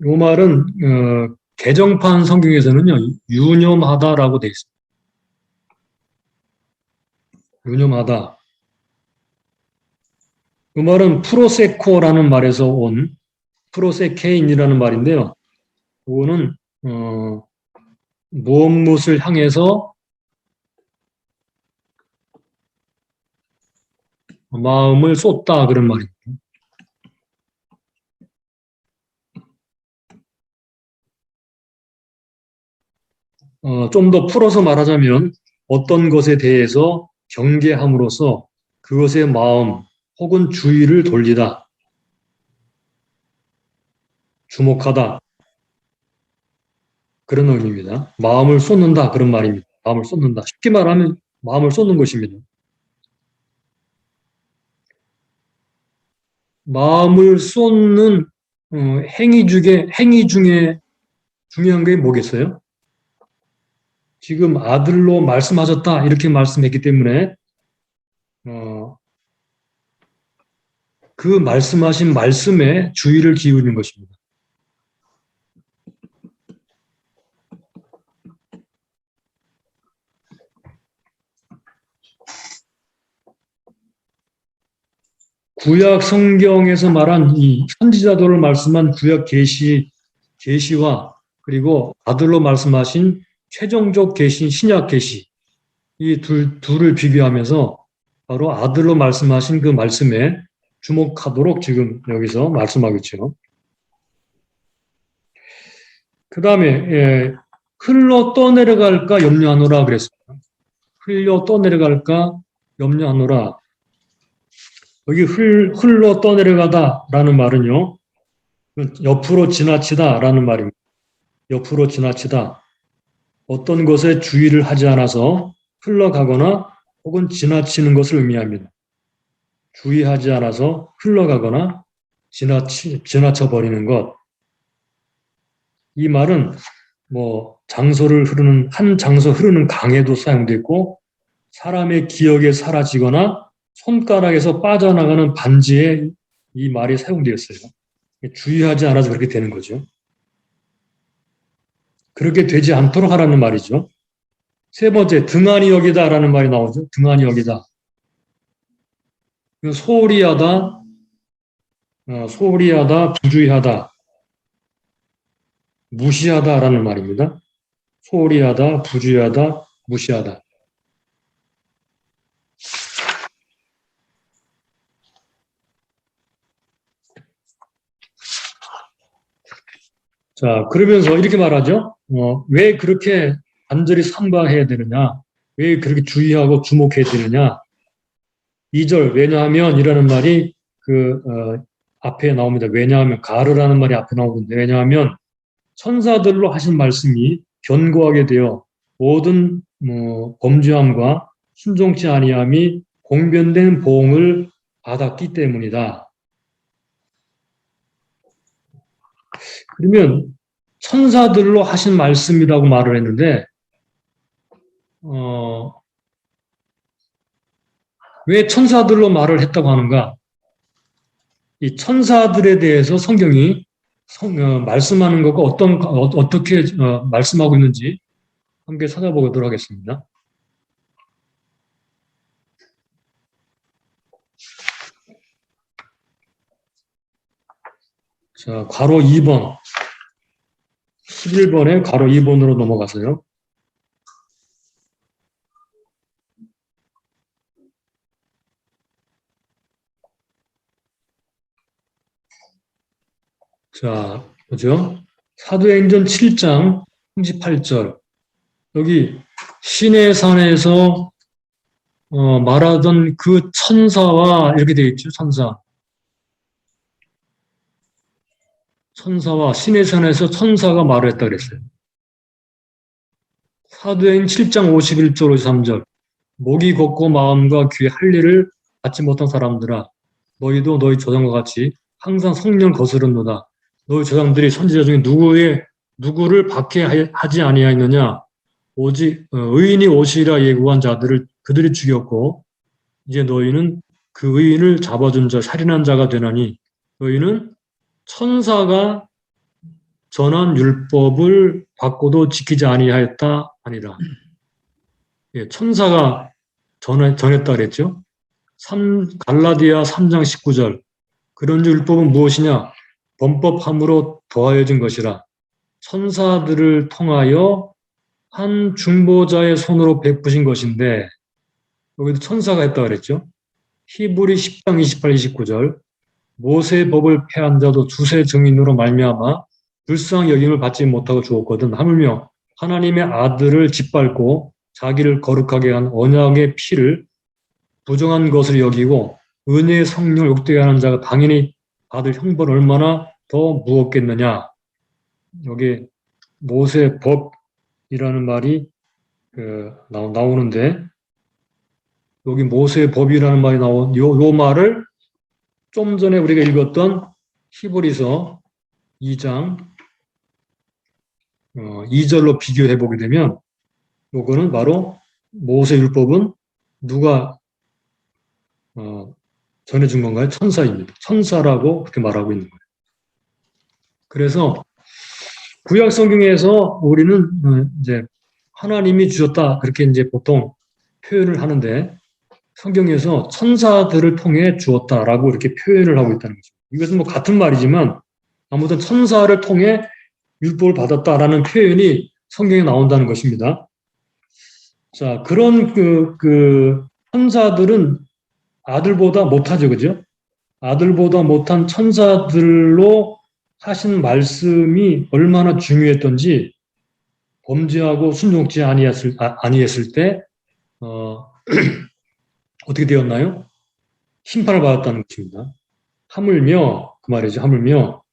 이 말은 개정판 성경에서는요 유념하다라고 되어 있습니다. 유념하다. 이 말은 프로세코라는 말에서 온 프로세케인이라는 말인데요. 이거는 무엇을 향해서 마음을 쏟다 그런 말입니다. 좀 더 풀어서 말하자면 어떤 것에 대해서 경계함으로써 그것의 마음 혹은 주의를 돌리다, 주목하다 그런 의미입니다. 마음을 쏟는다 그런 말입니다. 마음을 쏟는다. 쉽게 말하면 마음을 쏟는 것입니다. 마음을 쏟는 행위 중에 중요한 게 뭐겠어요? 지금 아들로 말씀하셨다 이렇게 말씀했기 때문에 그 말씀하신 말씀에 주의를 기울이는 것입니다. 구약 성경에서 말한 이 선지자들을 말씀한 구약 계시와 그리고 아들로 말씀하신 최종적 계시, 신약 계시 이 둘을 비교하면서 바로 아들로 말씀하신 그 말씀에 주목하도록 지금 여기서 말씀하고 있죠. 그 다음에 흘러 떠내려갈까 염려하노라 그랬습니다. 흘러 떠내려갈까 염려하노라. 여기 흘러 떠내려가다라는 말은요. 옆으로 지나치다라는 말입니다. 옆으로 지나치다. 어떤 것에 주의를 하지 않아서 흘러가거나 혹은 지나치는 것을 의미합니다. 주의하지 않아서 흘러가거나 지나쳐버리는 것. 이 말은 한 장소 흐르는 강에도 사용됐고 사람의 기억에 사라지거나 손가락에서 빠져나가는 반지에 이 말이 사용되었어요. 주의하지 않아서 그렇게 되는 거죠. 그렇게 되지 않도록 하라는 말이죠. 세 번째, 등한히 여기다라는 말이 나오죠. 등한히 여기다. 소홀히 하다, 부주의하다, 무시하다라는 말입니다. 소홀히 하다, 부주의하다, 무시하다. 자, 그러면서 이렇게 말하죠. 왜 그렇게 간절히 삼가해야 되느냐? 왜 그렇게 주의하고 주목해야 되느냐? 2절, 왜냐하면 이라는 말이 앞에 나옵니다. 왜냐하면, 가르라는 말이 앞에 나오는데, 왜냐하면 천사들로 하신 말씀이 견고하게 되어 모든 범죄함과 순종치 아니함이 공변된 보응을 받았기 때문이다. 그러면 천사들로 하신 말씀이라고 말을 했는데 왜 천사들로 말을 했다고 하는가? 이 천사들에 대해서 성경이 말씀하는 것과 어떻게 말씀하고 있는지 함께 찾아보도록 하겠습니다. 자, 괄호 2번. 11번에 괄호 2번으로 넘어가세요. 자, 보죠. 사도행전 7장 38절. 여기 시내산에서 말하던 그 천사와 이렇게 되어 있죠. 천사와 시내산에서 천사가 말을 했다 그랬어요. 사도행 7장 51절 53절. 목이 걷고 마음과 귀에 할 일을 받지 못한 사람들아, 너희도 너희 조상과 같이 항상 성령 거스른노다. 너희 조상들이 선지자 중에 누구를 박해하지 아니하였느냐? 오직 의인이 오시리라 예고한 자들을 그들이 죽였고, 이제 너희는 그 의인을 잡아준 자, 살인한 자가 되나니, 너희는 천사가 전한 율법을 받고도 지키지 아니하였다 아니라. 예, 천사가 전했다 그랬죠. 갈라디아 3장 19절. 그런 율법은 무엇이냐? 범법함으로 더하여진 것이라. 천사들을 통하여 한 중보자의 손으로 베푸신 것인데, 여기도 천사가 했다 그랬죠. 히브리 10장 28, 29절. 모세의 법을 폐한 자도 주세 증인으로 말미암아 불쌍히 여김을 받지 못하고 죽었거든. 하물며 하나님의 아들을 짓밟고 자기를 거룩하게 한 언약의 피를 부정한 것을 여기고 은혜의 성령을 욕되게 하는 자가 당연히 받을 형벌은 얼마나 더 무겁겠느냐. 여기 모세의 법이라는 말이 나오는데, 여기 모세의 법이라는 말이 나온 요 말을 좀 전에 우리가 읽었던 히브리서 2장 2절로 비교해 보게 되면, 요거는 바로 모세 율법은 누가 전해준 건가요? 천사입니다. 천사라고 그렇게 말하고 있는 거예요. 그래서 구약 성경에서 우리는 이제 하나님이 주셨다 그렇게 이제 보통 표현을 하는데, 성경에서 천사들을 통해 주었다라고 이렇게 표현을 하고 있다는 거죠. 이것은 뭐 같은 말이지만 아무튼 천사를 통해 율법을 받았다라는 표현이 성경에 나온다는 것입니다. 자, 그런 그 천사들은 아들보다 못하죠, 그죠? 아들보다 못한 천사들로 하신 말씀이 얼마나 중요했던지, 범죄하고 순종치 아니했을 때 어떻게 되었나요? 심판을 받았다는 것입니다. 하물며 그 말이죠. 하물며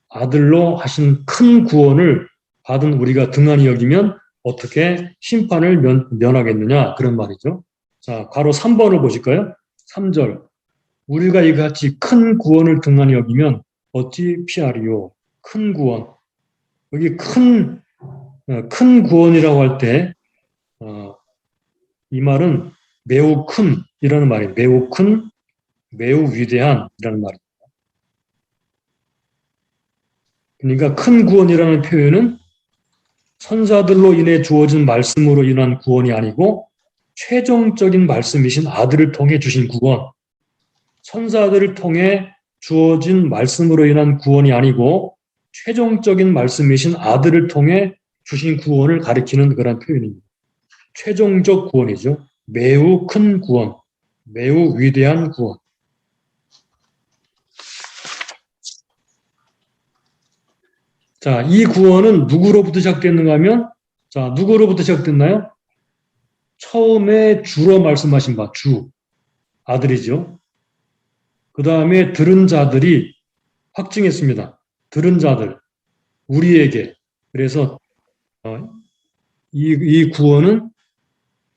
아들로 하신 큰 구원을 받은 우리가 등한히 여기면 어떻게 심판을 면하겠느냐, 그런 말이죠. 자, 괄호 3번을 보실까요? 3절. 우리가 이같이 큰 구원을 등한히 여기면 어찌 피하리요. 큰 구원. 여기 큰 구원이라고 할 때 이 말은 매우 큰 이라는 말이에요. 매우 큰, 매우 위대한 이라는 말입니다. 그러니까 큰 구원이라는 표현은 천사들로 인해 주어진 말씀으로 인한 구원이 아니고 최종적인 말씀이신 아들을 통해 주신 구원, 천사들을 통해 주어진 말씀으로 인한 구원이 아니고 최종적인 말씀이신 아들을 통해 주신 구원을 가리키는 그런 표현입니다. 최종적 구원이죠. 매우 큰 구원, 매우 위대한 구원. 자, 이 구원은 누구로부터 시작됐는가 하면, 자, 누구로부터 시작됐나요? 처음에 주로 말씀하신 바, 주, 아들이죠. 그 다음에 들은 자들이 확증했습니다. 들은 자들, 우리에게. 그래서 이 구원은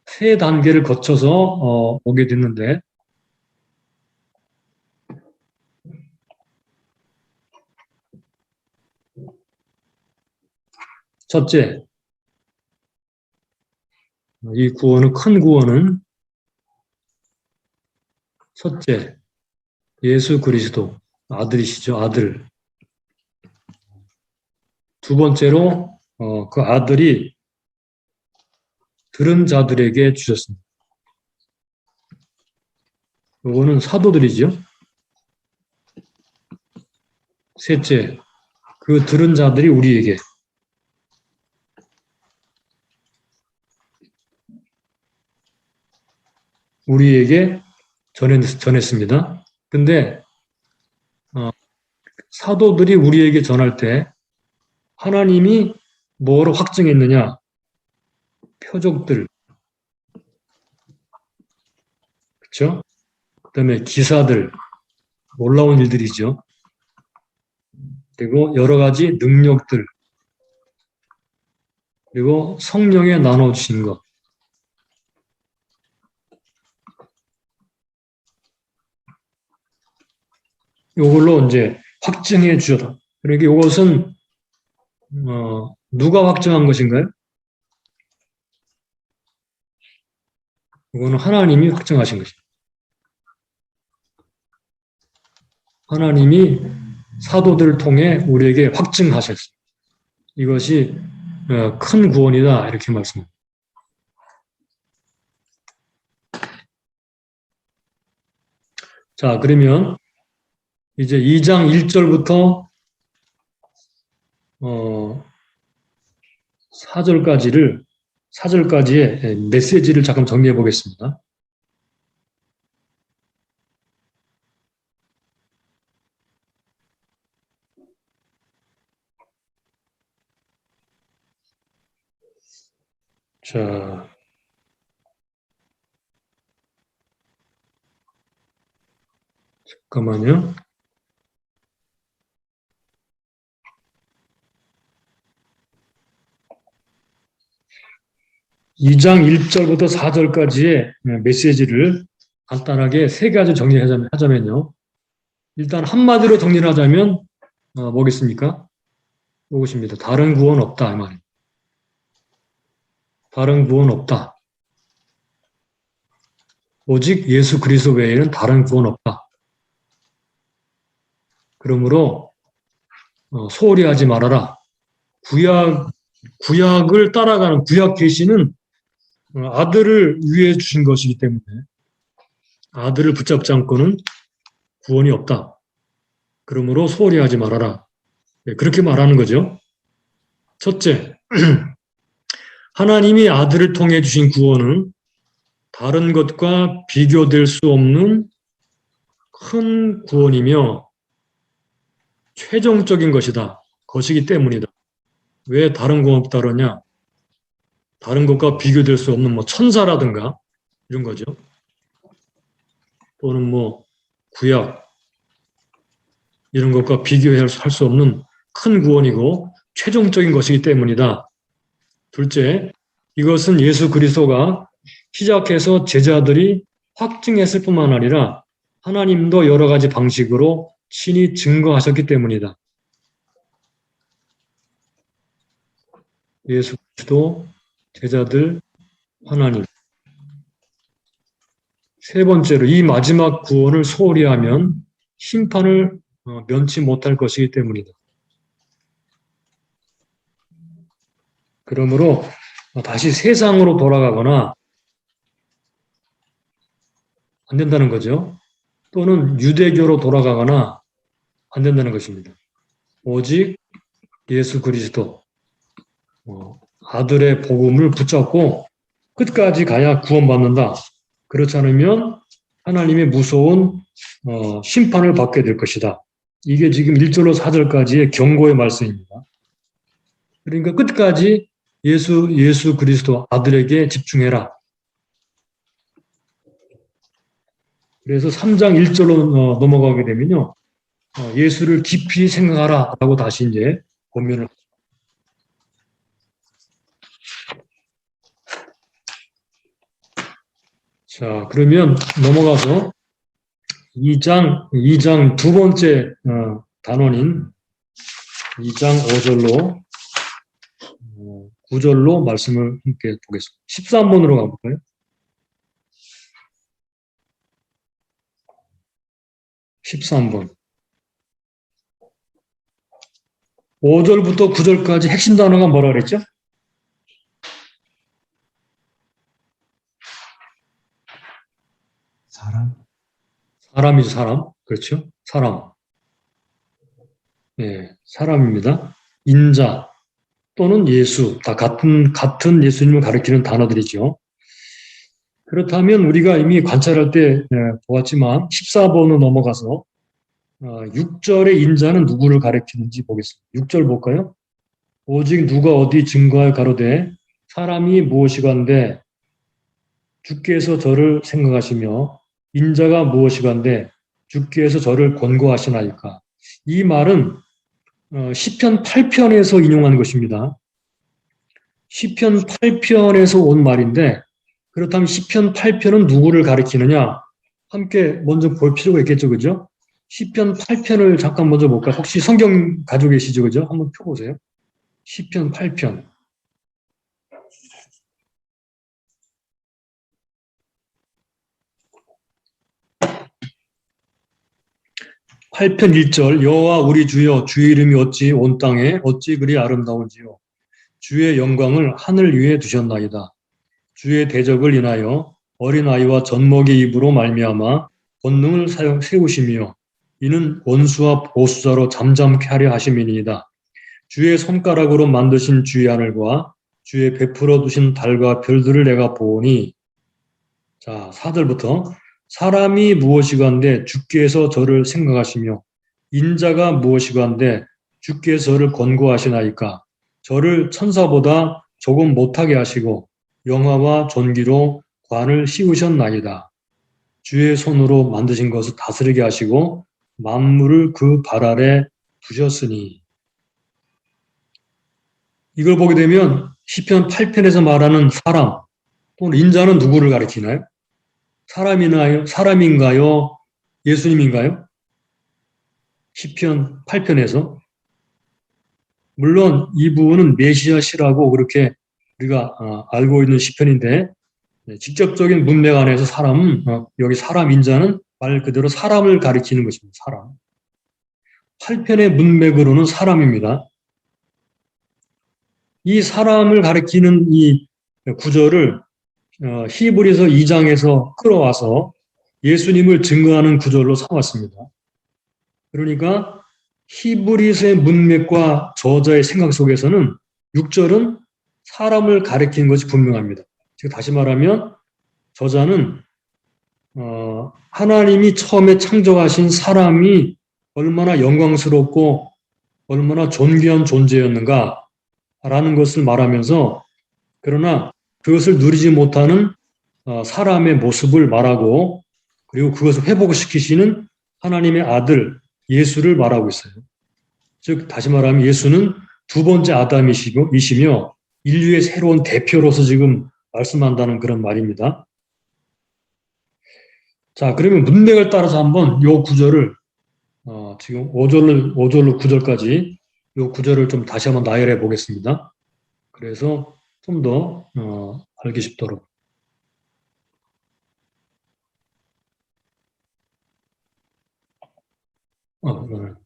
세 단계를 거쳐서 오게 됐는데, 첫째, 이 구원은, 큰 구원은 첫째, 예수 그리스도 아들이시죠. 아들. 두 번째로 그 아들이 들은 자들에게 주셨습니다. 이거는 사도들이죠. 셋째, 그 들은 자들이 우리에게 전했습니다. 근데 사도들이 우리에게 전할 때 하나님이 뭐로 확증했느냐? 표적들, 그렇죠? 그다음에 기사들, 놀라운 일들이죠. 그리고 여러 가지 능력들, 그리고 성령에 나눠주신 것. 이걸로 이제 확증해 주셨다. 그러니까 이것은 누가 확증한 것인가요? 이거는 하나님이 확증하신 것입니다. 하나님이 사도들을 통해 우리에게 확증하셨습니다. 이것이 큰 구원이다 이렇게 말씀합니다. 자, 그러면 이제 2장 1절부터 4절까지의 메시지를 잠깐 정리해 보겠습니다. 자, 잠깐만요. (2장 1절부터 4절까지의 메시지를 간단하게 세 가지 정리하자면요. 일단 한마디로 정리를 하자면 뭐겠습니까? 이것입니다. 다른 구원 없다 이 말입니다. 다른 구원 없다. 오직 예수 그리스도 외에는 다른 구원 없다. 그러므로 소홀히 하지 말아라. 구약을 따라가는 구약 계시는 아들을 위해 주신 것이기 때문에 아들을 붙잡지 않고는 구원이 없다. 그러므로 소홀히 하지 말아라. 네, 그렇게 말하는 거죠. 첫째, 하나님이 아들을 통해 주신 구원은 다른 것과 비교될 수 없는 큰 구원이며 최종적인 것이기 때문이다. 왜 다른 구원 없다 그러냐? 다른 것과 비교될 수 없는 뭐 천사라든가 이런 거죠. 또는 뭐 구약 이런 것과 비교할 수 없는 큰 구원이고 최종적인 것이기 때문이다. 둘째, 이것은 예수 그리스도가 시작해서 제자들이 확증했을 뿐만 아니라 하나님도 여러 가지 방식으로 친히 증거하셨기 때문이다. 예수 그리스도, 제자들, 하나님. 세 번째로 이 마지막 구원을 소홀히 하면 심판을 면치 못할 것이기 때문이다. 그러므로 다시 세상으로 돌아가거나 안 된다는 거죠. 또는 유대교로 돌아가거나 안 된다는 것입니다. 오직 예수 그리스도 아들의 복음을 붙잡고 끝까지 가야 구원받는다. 그렇지 않으면 하나님의 무서운 심판을 받게 될 것이다. 이게 지금 1절로 4절까지의 경고의 말씀입니다. 그러니까 끝까지 예수 그리스도 아들에게 집중해라. 그래서 3장 1절로 넘어가게 되면요. 예수를 깊이 생각하라 라고 다시 이제 권면을. 자, 그러면 넘어가서 2장 두 번째 단원인 2장 5절로 9절로 말씀을 함께 보겠습니다. 13번으로 가볼까요? 13번. 5절부터 9절까지 핵심 단어가 뭐라 그랬죠? 사람이죠, 사람. 그렇죠? 사람. 네, 사람입니다. 인자 또는 예수, 다 같은 예수님을 가리키는 단어들이죠. 그렇다면 우리가 이미 관찰할 때 보았지만 14번으로 넘어가서 6절의 인자는 누구를 가리키는지 보겠습니다. 6절 볼까요? 오직 누가 어디 증거할 가로되 사람이 무엇이간데 주께서 저를 생각하시며 인자가 무엇이간데 주께서 저를 권고하시나이까. 이 말은 시편 8편에서 인용한 것입니다. 시편 8편에서 온 말인데 그렇다면 시편 8편은 누구를 가리키느냐? 함께 먼저 볼 필요가 있겠죠, 그죠? 시편 8편을 잠깐 먼저 볼까요? 혹시 성경 가지고 계시죠, 그죠? 한번 펴보세요. 시편 8편. 8편 1절 여호와 우리 주여 주의 이름이 어찌 온 땅에 어찌 그리 아름다운지요. 주의 영광을 하늘 위에 두셨나이다. 주의 대적을 인하여 어린아이와 젖먹이 입으로 말미암아 권능을 세우시며 이는 원수와 보수자로 잠잠케 하려 하심이니이다. 주의 손가락으로 만드신 주의 하늘과 주의 베풀어 두신 달과 별들을 내가 보니 자 4절부터 사람이 무엇이간데 주께서 저를 생각하시며 인자가 무엇이간데 주께서 저를 권고하시나이까. 저를 천사보다 조금 못하게 하시고 영화와 존귀로 관을 씌우셨나이다. 주의 손으로 만드신 것을 다스리게 하시고 만물을 그 발 아래 두셨으니. 이걸 보게 되면 시편 8편에서 말하는 사람 또는 인자는 누구를 가리키나요? 사람인가요? 예수님인가요? 시편 8편에서 물론 이 부분은 메시아시라고 그렇게 우리가 알고 있는 시편인데 직접적인 문맥 안에서 사람은 여기 사람 인자는 말 그대로 사람을 가리키는 것입니다. 사람. 8편의 문맥으로는 사람입니다. 이 사람을 가리키는 이 구절을 히브리서 2장에서 끌어와서 예수님을 증거하는 구절로 삼았습니다. 그러니까 히브리서의 문맥과 저자의 생각 속에서는 6절은 사람을 가리키는 것이 분명합니다. 즉 다시 말하면 저자는 하나님이 처음에 창조하신 사람이 얼마나 영광스럽고 얼마나 존귀한 존재였는가 라는 것을 말하면서 그러나 그것을 누리지 못하는 사람의 모습을 말하고 그리고 그것을 회복시키시는 하나님의 아들 예수를 말하고 있어요. 즉 다시 말하면 예수는 두 번째 아담이시며 인류의 새로운 대표로서 지금 말씀한다는 그런 말입니다. 자, 그러면 문맥을 따라서 한번 이 구절을 지금 5절로 9절까지 이 구절을 좀 다시 한번 나열해 보겠습니다. 그래서 좀 더 알기 쉽도록. 아니고요.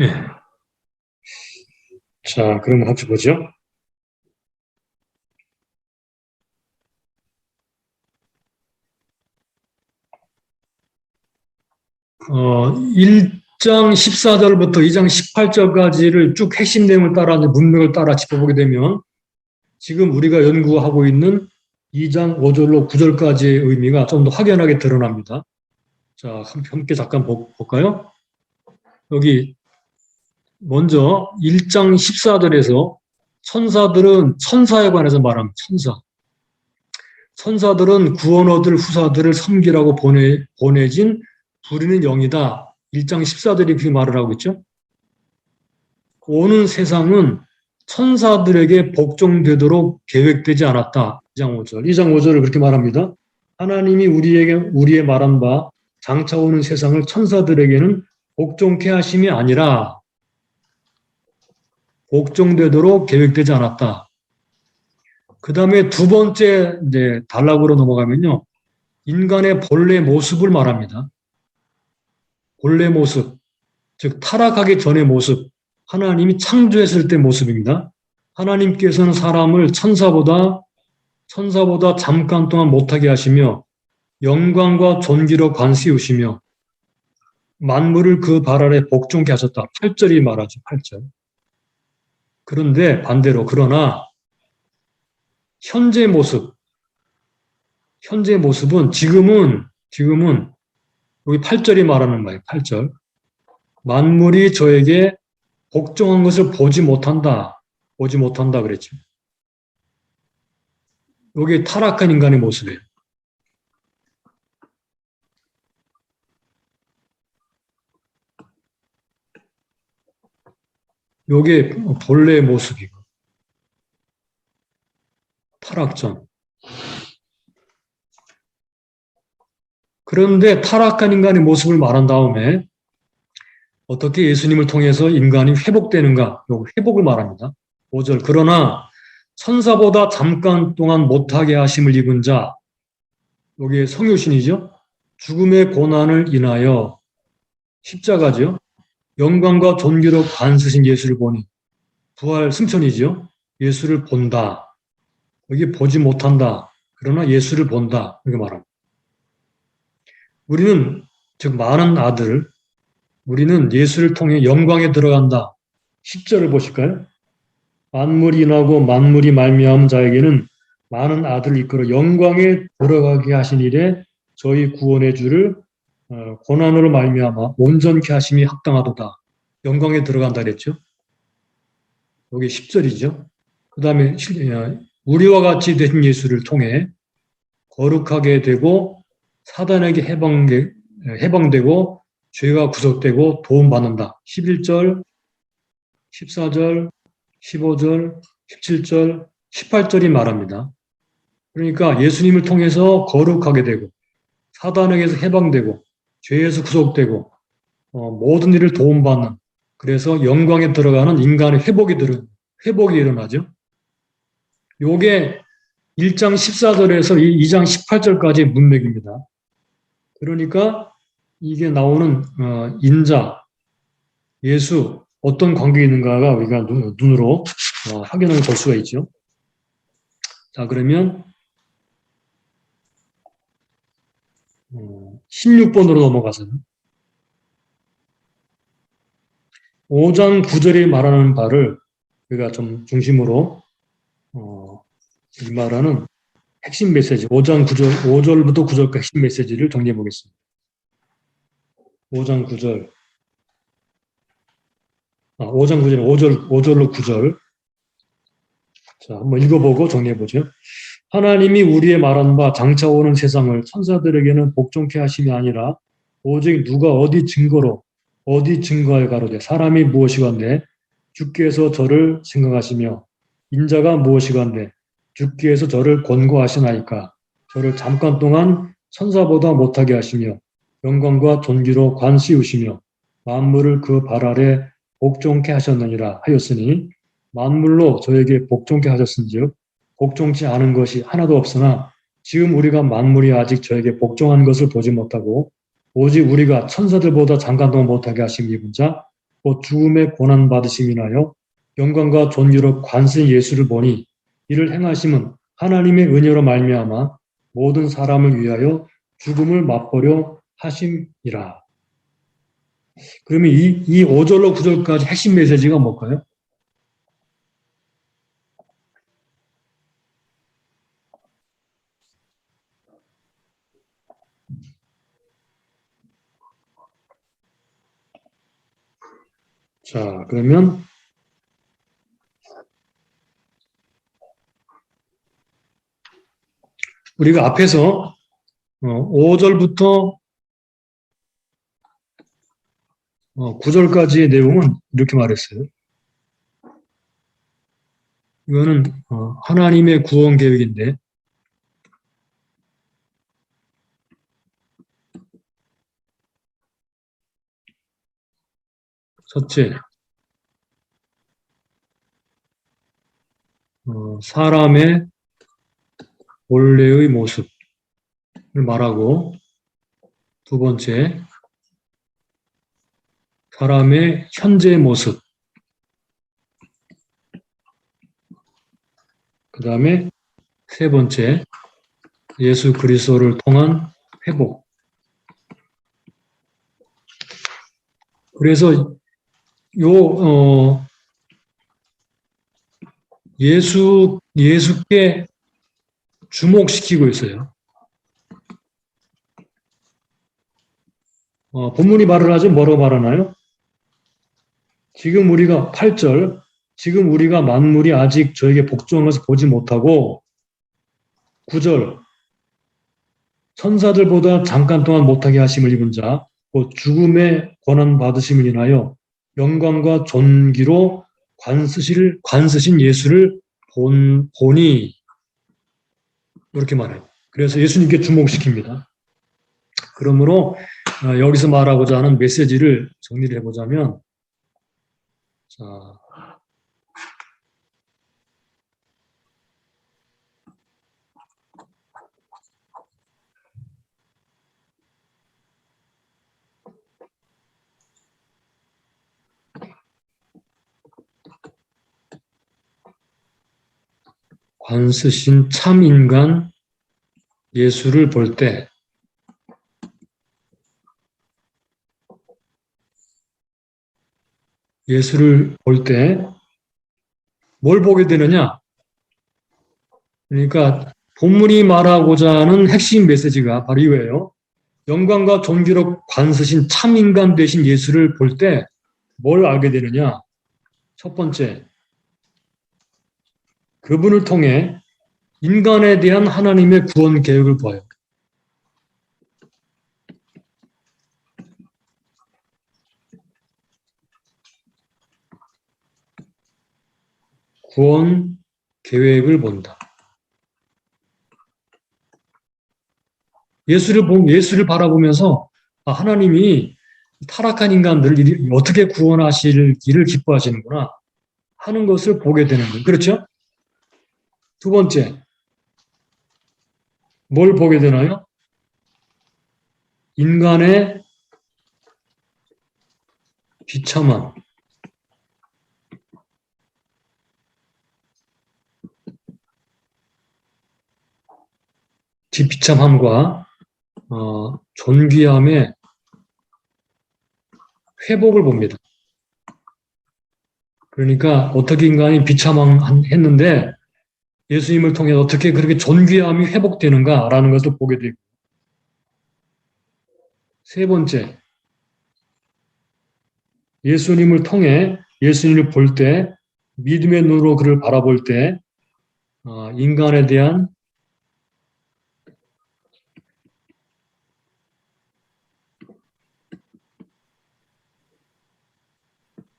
예. 자, 그러면 같이 보죠. 1장 14절부터 2장 18절까지를 쭉 핵심 내용을 따라 문맥을 따라 짚어보게 되면 지금 우리가 연구하고 있는 2장 5절로 9절까지의 의미가 좀 더 확연하게 드러납니다. 자, 함께 잠깐 볼까요? 여기 먼저 1장 14절에서 천사들은 천사에 관해서 말합니다. 천사들은 구원 얻을 후사들을 섬기라고 보내진 부리는 영이다. 1장 14절이 그렇게 말을 하고 있죠. 오는 세상은 천사들에게 복종되도록 계획되지 않았다. 2장 5절. 2장 5절을 그렇게 말합니다. 하나님이 우리의 말한 바 장차 오는 세상을 천사들에게는 복종케 하심이 아니라 복종되도록 계획되지 않았다. 그 다음에 두 번째 단락으로 넘어가면요. 인간의 본래 모습을 말합니다. 본래 모습, 즉 타락하기 전의 모습, 하나님이 창조했을 때 모습입니다. 하나님께서는 사람을 천사보다 잠깐 동안 못하게 하시며 영광과 존귀로 관세우시며 만물을 그 발 아래 복종케 하셨다. 8절이 말하죠. 8절. 그런데 반대로 그러나 현재 모습은 지금은 여기 8절이 말하는 말이에요. 8절. 만물이 저에게 복종한 것을 보지 못한다 그랬죠. 여기 타락한 인간의 모습이에요. 요게 본래의 모습이고 타락전. 그런데 타락한 인간의 모습을 말한 다음에 어떻게 예수님을 통해서 인간이 회복되는가? 요 회복을 말합니다. 5절. 그러나 천사보다 잠깐 동안 못하게 하심을 입은 자, 여기 성유신이죠. 죽음의 고난을 인하여 십자가죠. 영광과 존귀로 관쓰신 예수를 보니 부활 승천이죠. 예수를 본다. 여기 보지 못한다. 그러나 예수를 본다. 이렇게 말합니다. 우리는 예수를 통해 영광에 들어간다. 10절을 보실까요? 만물이 인하고 만물이 말미암은 자에게는 많은 아들을 이끌어 영광에 들어가게 하신 일에 저희 구원의 주를 고난으로 말미암아 온전케 하심이 합당하도다. 영광에 들어간다 그랬죠. 여기 10절이죠. 그 다음에 우리와 같이 된 예수를 통해 거룩하게 되고 사단에게 해방되고 죄가 구속되고 도움받는다. 11절, 14절, 15절, 17절, 18절이 말합니다. 그러니까 예수님을 통해서 거룩하게 되고 사단에게서 해방되고 죄에서 구속되고 모든 일을 도움받는, 그래서 영광에 들어가는 인간의 회복이 일어나죠. 요게 1장 14절에서 2장 18절까지의 문맥입니다. 그러니까 이게 나오는 인자, 예수, 어떤 관계가 있는가가 우리가 눈으로 확인을 볼 수가 있죠. 자, 그러면 16번으로 넘어가서요. 5장 9절이 말하는 바를 우리가 좀 중심으로 이 말하는 핵심 메시지, 5절부터 9절까지 핵심 메시지를 정리해 보겠습니다. 5장 9절. 5장 9절, 5절로 9절. 자, 한번 읽어보고 정리해보죠. 하나님이 우리의 말한 바 장차 오는 세상을 천사들에게는 복종케 하심이 아니라 오직 누가 어디 증거에 가로되 사람이 무엇이건대 주께서 저를 생각하시며 인자가 무엇이건대 주께서 저를 권고하시나이까 저를 잠깐 동안 천사보다 못하게 하시며 영광과 존귀로 관씌우시며 만물을 그 발 아래 복종케 하셨느니라 하였으니 만물로 저에게 복종케 하셨은즉 복종치 않은 것이 하나도 없으나 지금 우리가 만물이 아직 저에게 복종한 것을 보지 못하고 오직 우리가 천사들보다 잠깐 동안 못하게 하심 입은 자 곧 죽음의 고난 받으심 인하여 영광과 존귀로 관세인 예수를 보니 이를 행하심은 하나님의 은혜로 말미암아 모든 사람을 위하여 죽음을 맛보려 하심이라. 그러면 이 5절로 9절까지 핵심 메시지가 뭘까요? 자, 그러면 우리가 앞에서 5절부터 9절까지의 내용은 이렇게 말했어요. 이거는 하나님의 구원 계획인데 첫째, 사람의 본래의 모습을 말하고 두 번째, 사람의 현재 모습. 그 다음에 세 번째, 예수 그리스도를 통한 회복. 그래서 예수께 주목시키고 있어요. 본문이 말을 하죠. 뭐라고 말하나요? 지금 우리가 8절, 지금 우리가 만물이 아직 저에게 복종한 것을 보지 못하고 9절, 천사들보다 잠깐 동안 못하게 하심을 입은 자, 곧 죽음의 권한 받으심을 인하여 영광과 존귀로 관쓰신 예수를 보니 이렇게 말해요. 그래서 예수님께 주목시킵니다. 그러므로 여기서 말하고자 하는 메시지를 정리를 해보자면, 자, 관쓰신 참인간 예수를 볼 때 뭘 보게 되느냐? 그러니까 본문이 말하고자 하는 핵심 메시지가 바로 이거예요. 영광과 존귀로 관쓰신 참인간 되신 예수를 볼 때 뭘 알게 되느냐? 첫 번째, 그분을 통해 인간에 대한 하나님의 구원 계획을 봐요. 구원 계획을 본다. 예수를 바라보면서 하나님이 타락한 인간들을 어떻게 구원하시기를 기뻐하시는구나 하는 것을 보게 되는 거예요. 그렇죠? 두 번째, 뭘 보게 되나요? 인간의 비참함. 비참함과 존귀함의 회복을 봅니다. 그러니까 어떻게 인간이 비참했는데 예수님을 통해 어떻게 그렇게 존귀함이 회복되는가라는 것을 보게 되고, 세 번째, 예수님을 통해 예수님을 볼 때 믿음의 눈으로 그를 바라볼 때 인간에 대한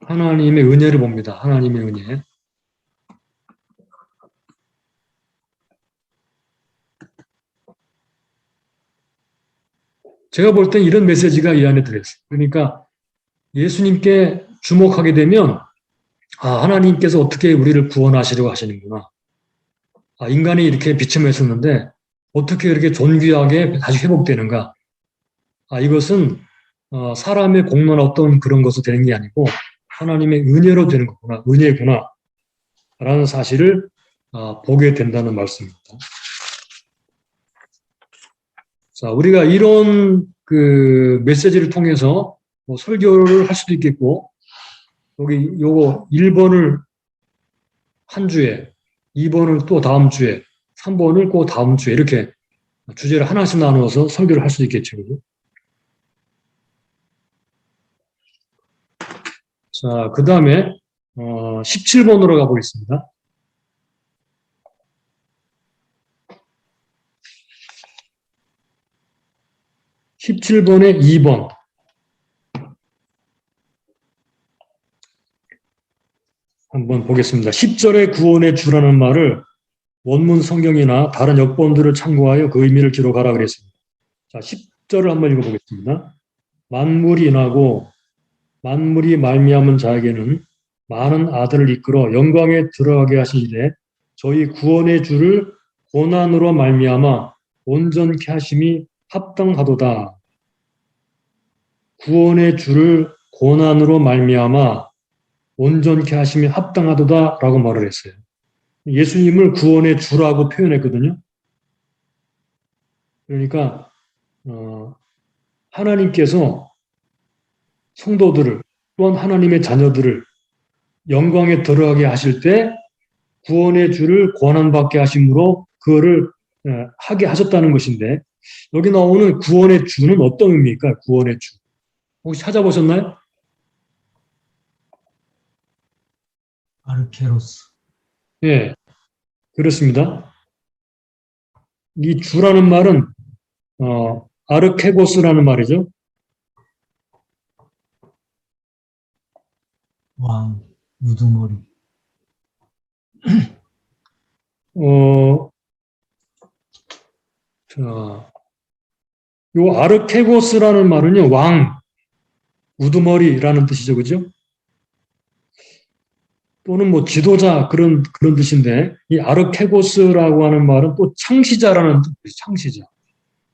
하나님의 은혜를 봅니다. 하나님의 은혜. 제가 볼 땐 이런 메시지가 이 안에 들어있어요. 그러니까 예수님께 주목하게 되면 하나님께서 어떻게 우리를 구원하시려고 하시는구나. 인간이 이렇게 비참했었는데 어떻게 이렇게 존귀하게 다시 회복되는가. 이것은 사람의 공로나 어떤 그런 것으로 되는 게 아니고 하나님의 은혜로 되는 거구나. 은혜구나. 라는 사실을 보게 된다는 말씀입니다. 자, 우리가 이런 그 메시지를 통해서 설교를 할 수도 있겠고, 여기 요거 1번을 한 주에, 2번을 또 다음 주에, 3번을 또 다음 주에 이렇게 주제를 하나씩 나누어서 설교를 할 수도 있겠죠. 자, 그 다음에 17번으로 가보겠습니다. 17번에 2번. 한번 보겠습니다. 10절에 구원의 주라는 말을 원문 성경이나 다른 역본들을 참고하여 그 의미를 기록하라 그랬습니다. 자, 10절을 한번 읽어보겠습니다. 만물이 인하고 만물이 말미암은 자에게는 많은 아들을 이끌어 영광에 들어가게 하신 이래 저희 구원의 주를 고난으로 말미암아 온전케 하심이 합당하도다. 구원의 주를 고난으로 말미암아 온전케 하심이 합당하도다라고 말을 했어요. 예수님을 구원의 주라고 표현했거든요. 그러니까 하나님께서 성도들을 또한 하나님의 자녀들을 영광에 들어가게 하실 때 구원의 주를 고난받게 하심으로 그거를 하게 하셨다는 것인데 여기 나오는 구원의 주는 어떤 의미입니까? 구원의 주. 혹시 찾아보셨나요? 아르케로스. 예, 그렇습니다. 이 주라는 말은 아르케고스라는 말이죠. 왕, 우두머리. 자, 요 아르케고스라는 말은요, 왕, 우두머리라는 뜻이죠, 그죠? 또는 뭐 지도자 그런 뜻인데 이 아르케고스라고 하는 말은 또 창시자라는 뜻이죠. 창시자.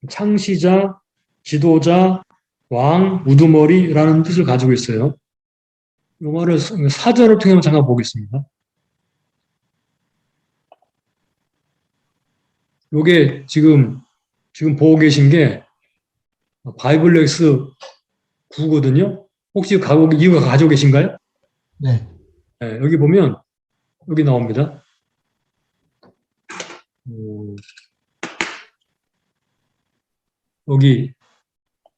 창시자, 지도자, 왕, 우두머리라는 뜻을 가지고 있어요. 이 말을 사전을 통해 잠깐 보겠습니다. 요게 지금 보고 계신 게 바이블렉스 9거든요. 혹시 이거 가지고 계신가요? 네. 네, 여기 보면 여기 나옵니다. 여기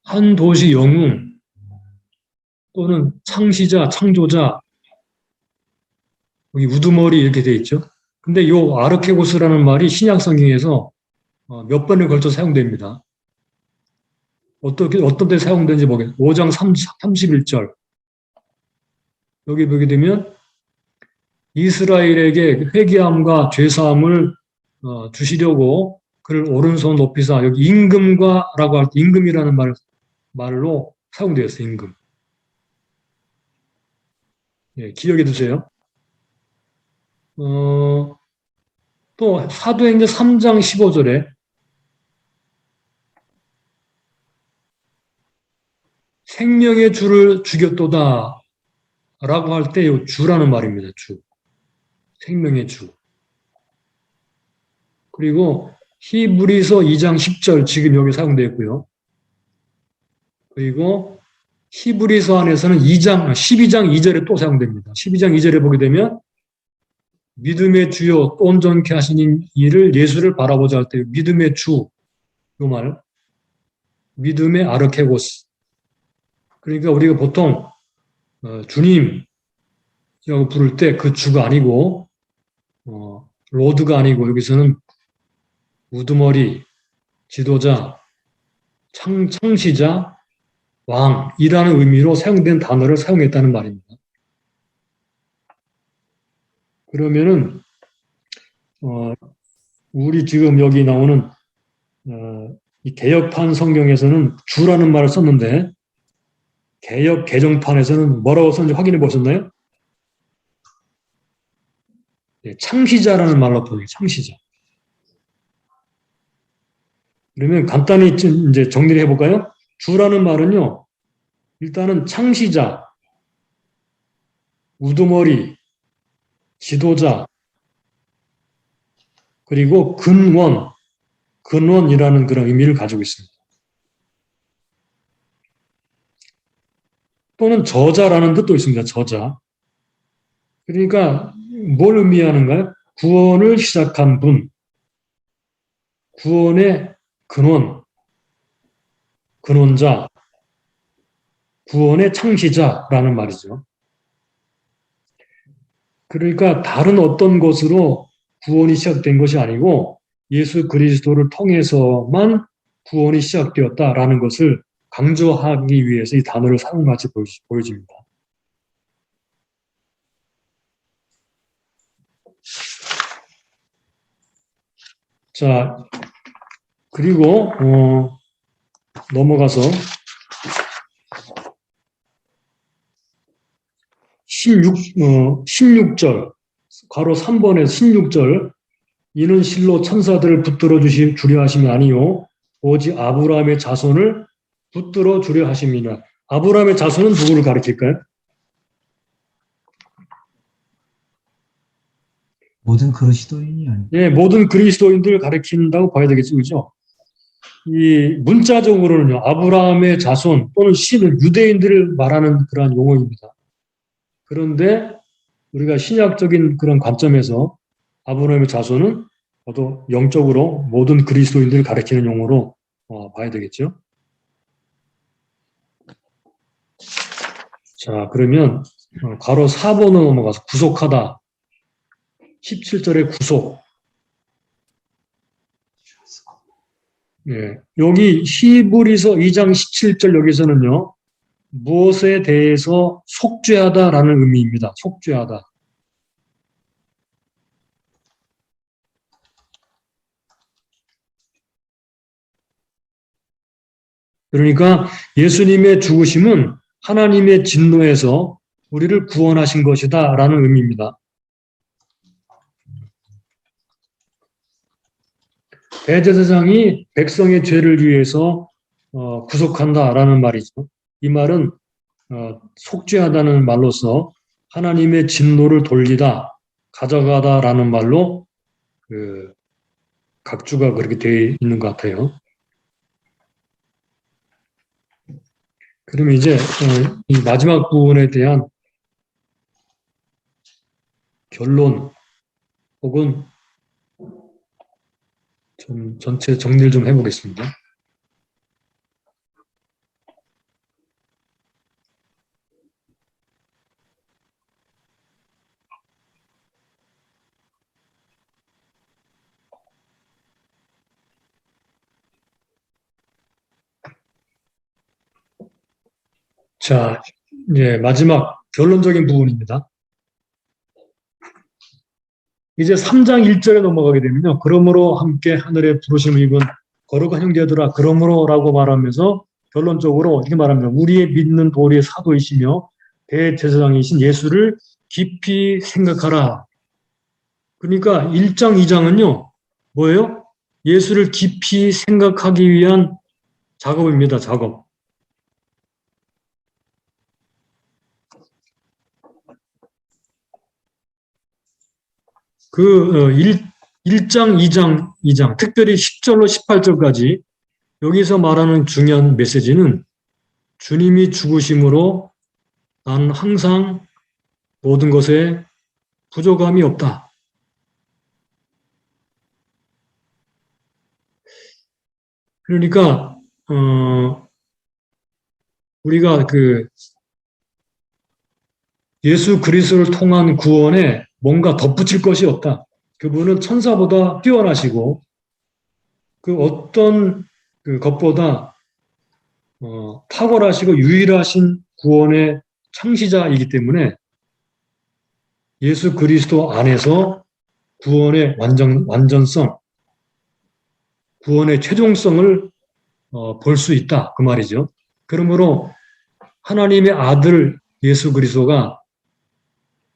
한 도시 영웅 또는 창시자, 창조자 여기 우두머리 이렇게 돼 있죠. 근데 요 아르케고스라는 말이 신약 성경에서 몇 번에 걸쳐 사용됩니다. 어떤 때 사용되는지 보겠습니다. 5장 31절 여기 보게 되면 이스라엘에게 회개함과 죄사함을 주시려고 그를 오른손 높이사 여기 임금과라고 할 때 임금이라는 말로 사용되었어요. 임금. 예, 기억해 두세요. 또 사도행전 3장 15절에 생명의 주를 죽였도다 라고 할 때 이 주라는 말입니다. 주. 생명의 주. 그리고 히브리서 2장 10절 지금 여기 사용되어 있고요. 그리고 히브리서 안에서는 12장 2절에 또 사용됩니다. 12장 2절에 보게 되면 믿음의 주요 온전케 하시는 이를 예수를 바라보자 할 때 믿음의 주, 이 말, 믿음의 아르케고스. 그러니까 우리가 보통 주님이라고 부를 때 그 주가 아니고 로드가 아니고 여기서는 우두머리, 지도자, 창시자, 왕이라는 의미로 사용된 단어를 사용했다는 말입니다. 그러면은 우리 지금 여기 나오는 이 개역판 성경에서는 주라는 말을 썼는데 개역 개정판에서는 뭐라고 썼는지 확인해 보셨나요? 네, 창시자라는 말로 보여요. 창시자. 그러면 간단히 이제 정리를 해볼까요? 주라는 말은요, 일단은 창시자, 우두머리, 지도자, 그리고 근원이라는 그런 의미를 가지고 있습니다. 또는 저자라는 뜻도 있습니다. 저자. 그러니까 뭘 의미하는가요? 구원을 시작한 분, 구원의 근원자, 구원의 창시자라는 말이죠. 그러니까 다른 어떤 것으로 구원이 시작된 것이 아니고 예수 그리스도를 통해서만 구원이 시작되었다라는 것을 강조하기 위해서 이 단어를 사용같이 보여집니다. 자, 그리고 넘어가서 16절 괄호 3번에서 16절 이는 실로 천사들을 붙들어 주려 하심이 아니요 오직 아브라함의 자손을 붙들어 주려 하심이나 아브라함의 자손은 누구를 가리킬까요? 모든 그리스도인이 아니. 예, 모든 그리스도인들을 가리킨다고 봐야 되겠죠, 그죠? 이 문자적으로는요, 아브라함의 자손 또는 신은 유대인들을 말하는 그러한 용어입니다. 그런데 우리가 신약적인 그런 관점에서 아브라함의 자손은 저도 영적으로 모든 그리스도인들을 가리키는 용어로 봐야 되겠죠. 자, 그러면 괄호 4번으로 넘어가서 구속하다. 17절의 구속. 예, 여기 히브리서 2장 17절 여기서는요. 무엇에 대해서 속죄하다라는 의미입니다. 속죄하다. 그러니까 예수님의 죽으심은 하나님의 진노에서 우리를 구원하신 것이다 라는 의미입니다. 대제사장이 백성의 죄를 위해서 구속한다라는 말이죠. 이 말은 속죄하다는 말로서 하나님의 진노를 돌리다, 가져가다라는 말로 각주가 그렇게 되어 있는 것 같아요. 그러면 이제 이 마지막 부분에 대한 결론 혹은 좀 전체 정리를 좀 해보겠습니다. 자, 이제 마지막 결론적인 부분입니다. 이제 3장 1절에 넘어가게 되면요. 그러므로 함께 하늘에 부르심을 입은 거룩한 형제들아 그러므로라고 말하면서 결론적으로 이렇게 말합니다. 우리의 믿는 도리의 사도이시며 대제사장이신 예수를 깊이 생각하라. 그러니까 1장, 2장은요. 뭐예요? 예수를 깊이 생각하기 위한 작업입니다. 작업. 그 1장, 2장, 특별히 10절로 18절까지 여기서 말하는 중요한 메시지는 주님이 죽으심으로 나는 항상 모든 것에 부족함이 없다. 그러니까 우리가 예수 그리스도를 통한 구원에 뭔가 덧붙일 것이 없다. 그분은 천사보다 뛰어나시고 그 어떤 것보다 탁월하시고 유일하신 구원의 창시자이기 때문에 예수 그리스도 안에서 구원의 완전성, 구원의 최종성을 볼 수 있다. 그 말이죠. 그러므로 하나님의 아들 예수 그리스도가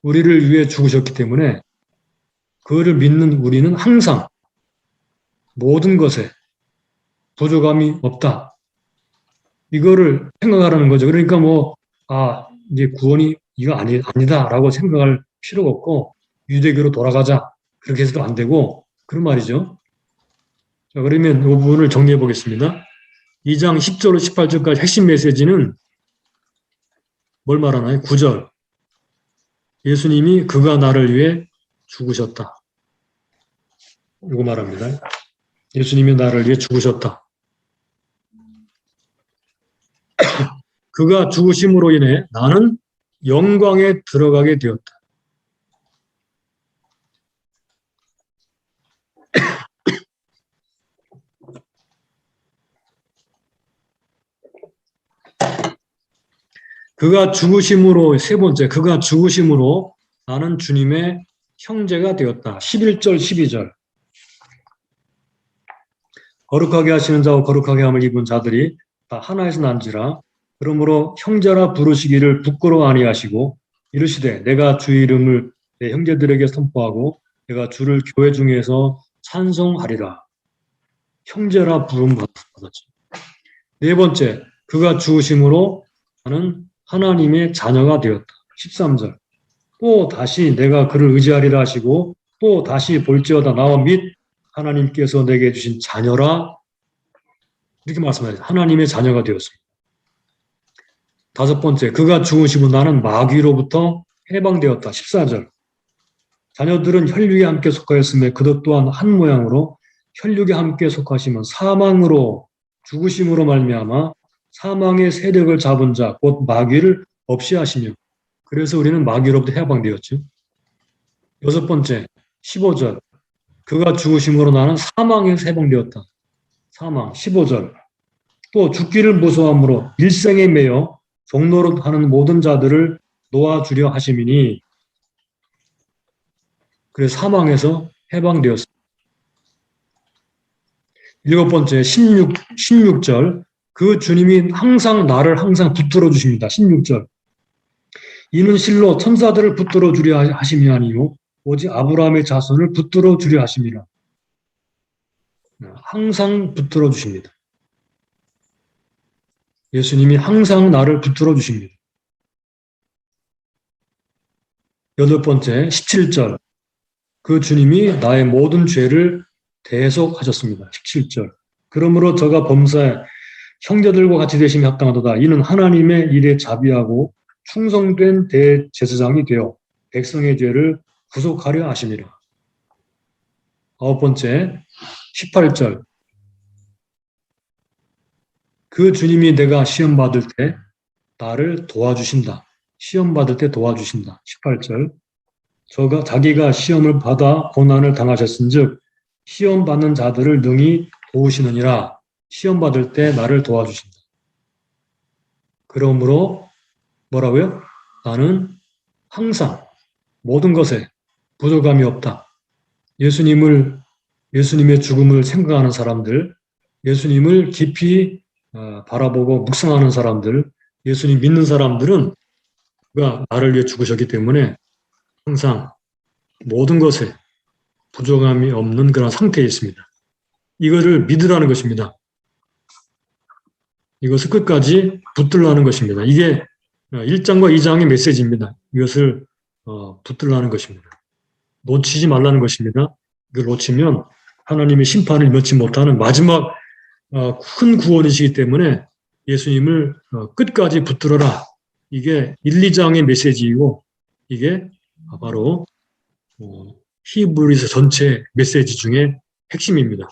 우리를 위해 죽으셨기 때문에 그를 믿는 우리는 항상 모든 것에 부족함이 없다. 이거를 생각하라는 거죠. 그러니까 이제 구원이 이거 아니다라고 생각할 필요가 없고 유대교로 돌아가자. 그렇게 해서도 안 되고 그런 말이죠. 자, 그러면 이 부분을 정리해 보겠습니다. 2장 10절로 18절까지 핵심 메시지는 뭘 말하나요? 9절. 예수님이 그가 나를 위해 죽으셨다. 이거 말합니다. 예수님이 나를 위해 죽으셨다. 그가 죽으심으로 인해 나는 영광에 들어가게 되었다. 그가 죽으심으로, 세 번째, 그가 죽으심으로 나는 주님의 형제가 되었다. 11절, 12절. 거룩하게 하시는 자와 거룩하게 함을 입은 자들이 다 하나에서 난지라. 그러므로 형제라 부르시기를 부끄러워 아니하시고 이르시되 내가 주의 이름을 내 형제들에게 선포하고 내가 주를 교회 중에서 찬송하리라. 형제라 부름 받았죠. 네 번째, 그가 죽으심으로 나는 하나님의 자녀가 되었다. 13절. 또 다시 내가 그를 의지하리라 하시고 또 다시 볼지어다 나와 및 하나님께서 내게 주신 자녀라 이렇게 말씀하셨어요. 하나님의 자녀가 되었습니다. 다섯 번째, 그가 죽으시고 나는 마귀로부터 해방되었다. 14절. 자녀들은 혈육에 함께 속하였으며 그것 또한 한 모양으로 혈육에 함께 속하시면 사망으로 죽으심으로 말미암아 사망의 세력을 잡은 자 곧 마귀를 없이 하시며 그래서 우리는 마귀로부터 해방되었죠. 여섯 번째, 15절. 그가 죽으심으로 나는 사망에서 해방되었다. 사망. 15절. 또 죽기를 무서워함으로 일생에 매여 종노릇하는 모든 자들을 놓아주려 하심이니 그래서 사망에서 해방되었습니다. 일곱 번째, 16절. 그 주님이 나를 항상 붙들어 주십니다. 16절. 이는 실로 천사들을 붙들어 주려 하심이 아니요 오직 아브라함의 자손을 붙들어 주려 하심이라. 항상 붙들어 주십니다. 예수님이 항상 나를 붙들어 주십니다. 여덟 번째, 17절. 그 주님이 나의 모든 죄를 대속하셨습니다. 17절. 그러므로 저가 범사에 형제들과 같이 되심이 합당하도다. 이는 하나님의 일에 자비하고 충성된 대제사장이 되어 백성의 죄를 구속하려 하심이라. 아홉 번째, 18절. 그 주님이 내가 시험 받을 때 나를 도와주신다. 시험 받을 때 도와주신다. 18절. 자기가 시험을 받아 고난을 당하셨은즉 시험 받는 자들을 능히 도우시느니라. 시험 받을 때 나를 도와주신다. 그러므로 뭐라고요? 나는 항상 모든 것에 부족함이 없다. 예수님의 죽음을 생각하는 사람들, 예수님을 깊이 바라보고 묵상하는 사람들, 예수님 믿는 사람들은 그가 나를 위해 죽으셨기 때문에 항상 모든 것에 부족함이 없는 그런 상태에 있습니다. 이거를 믿으라는 것입니다. 이것을 끝까지 붙들라는 것입니다. 이게 1장과 2장의 메시지입니다. 이것을 붙들라는 것입니다. 놓치지 말라는 것입니다. 이걸 놓치면 하나님의 심판을 면치 못하는 마지막 큰 구원이시기 때문에 예수님을 끝까지 붙들어라. 이게 1, 2장의 메시지이고 이게 바로 히브리서 전체 메시지 중에 핵심입니다.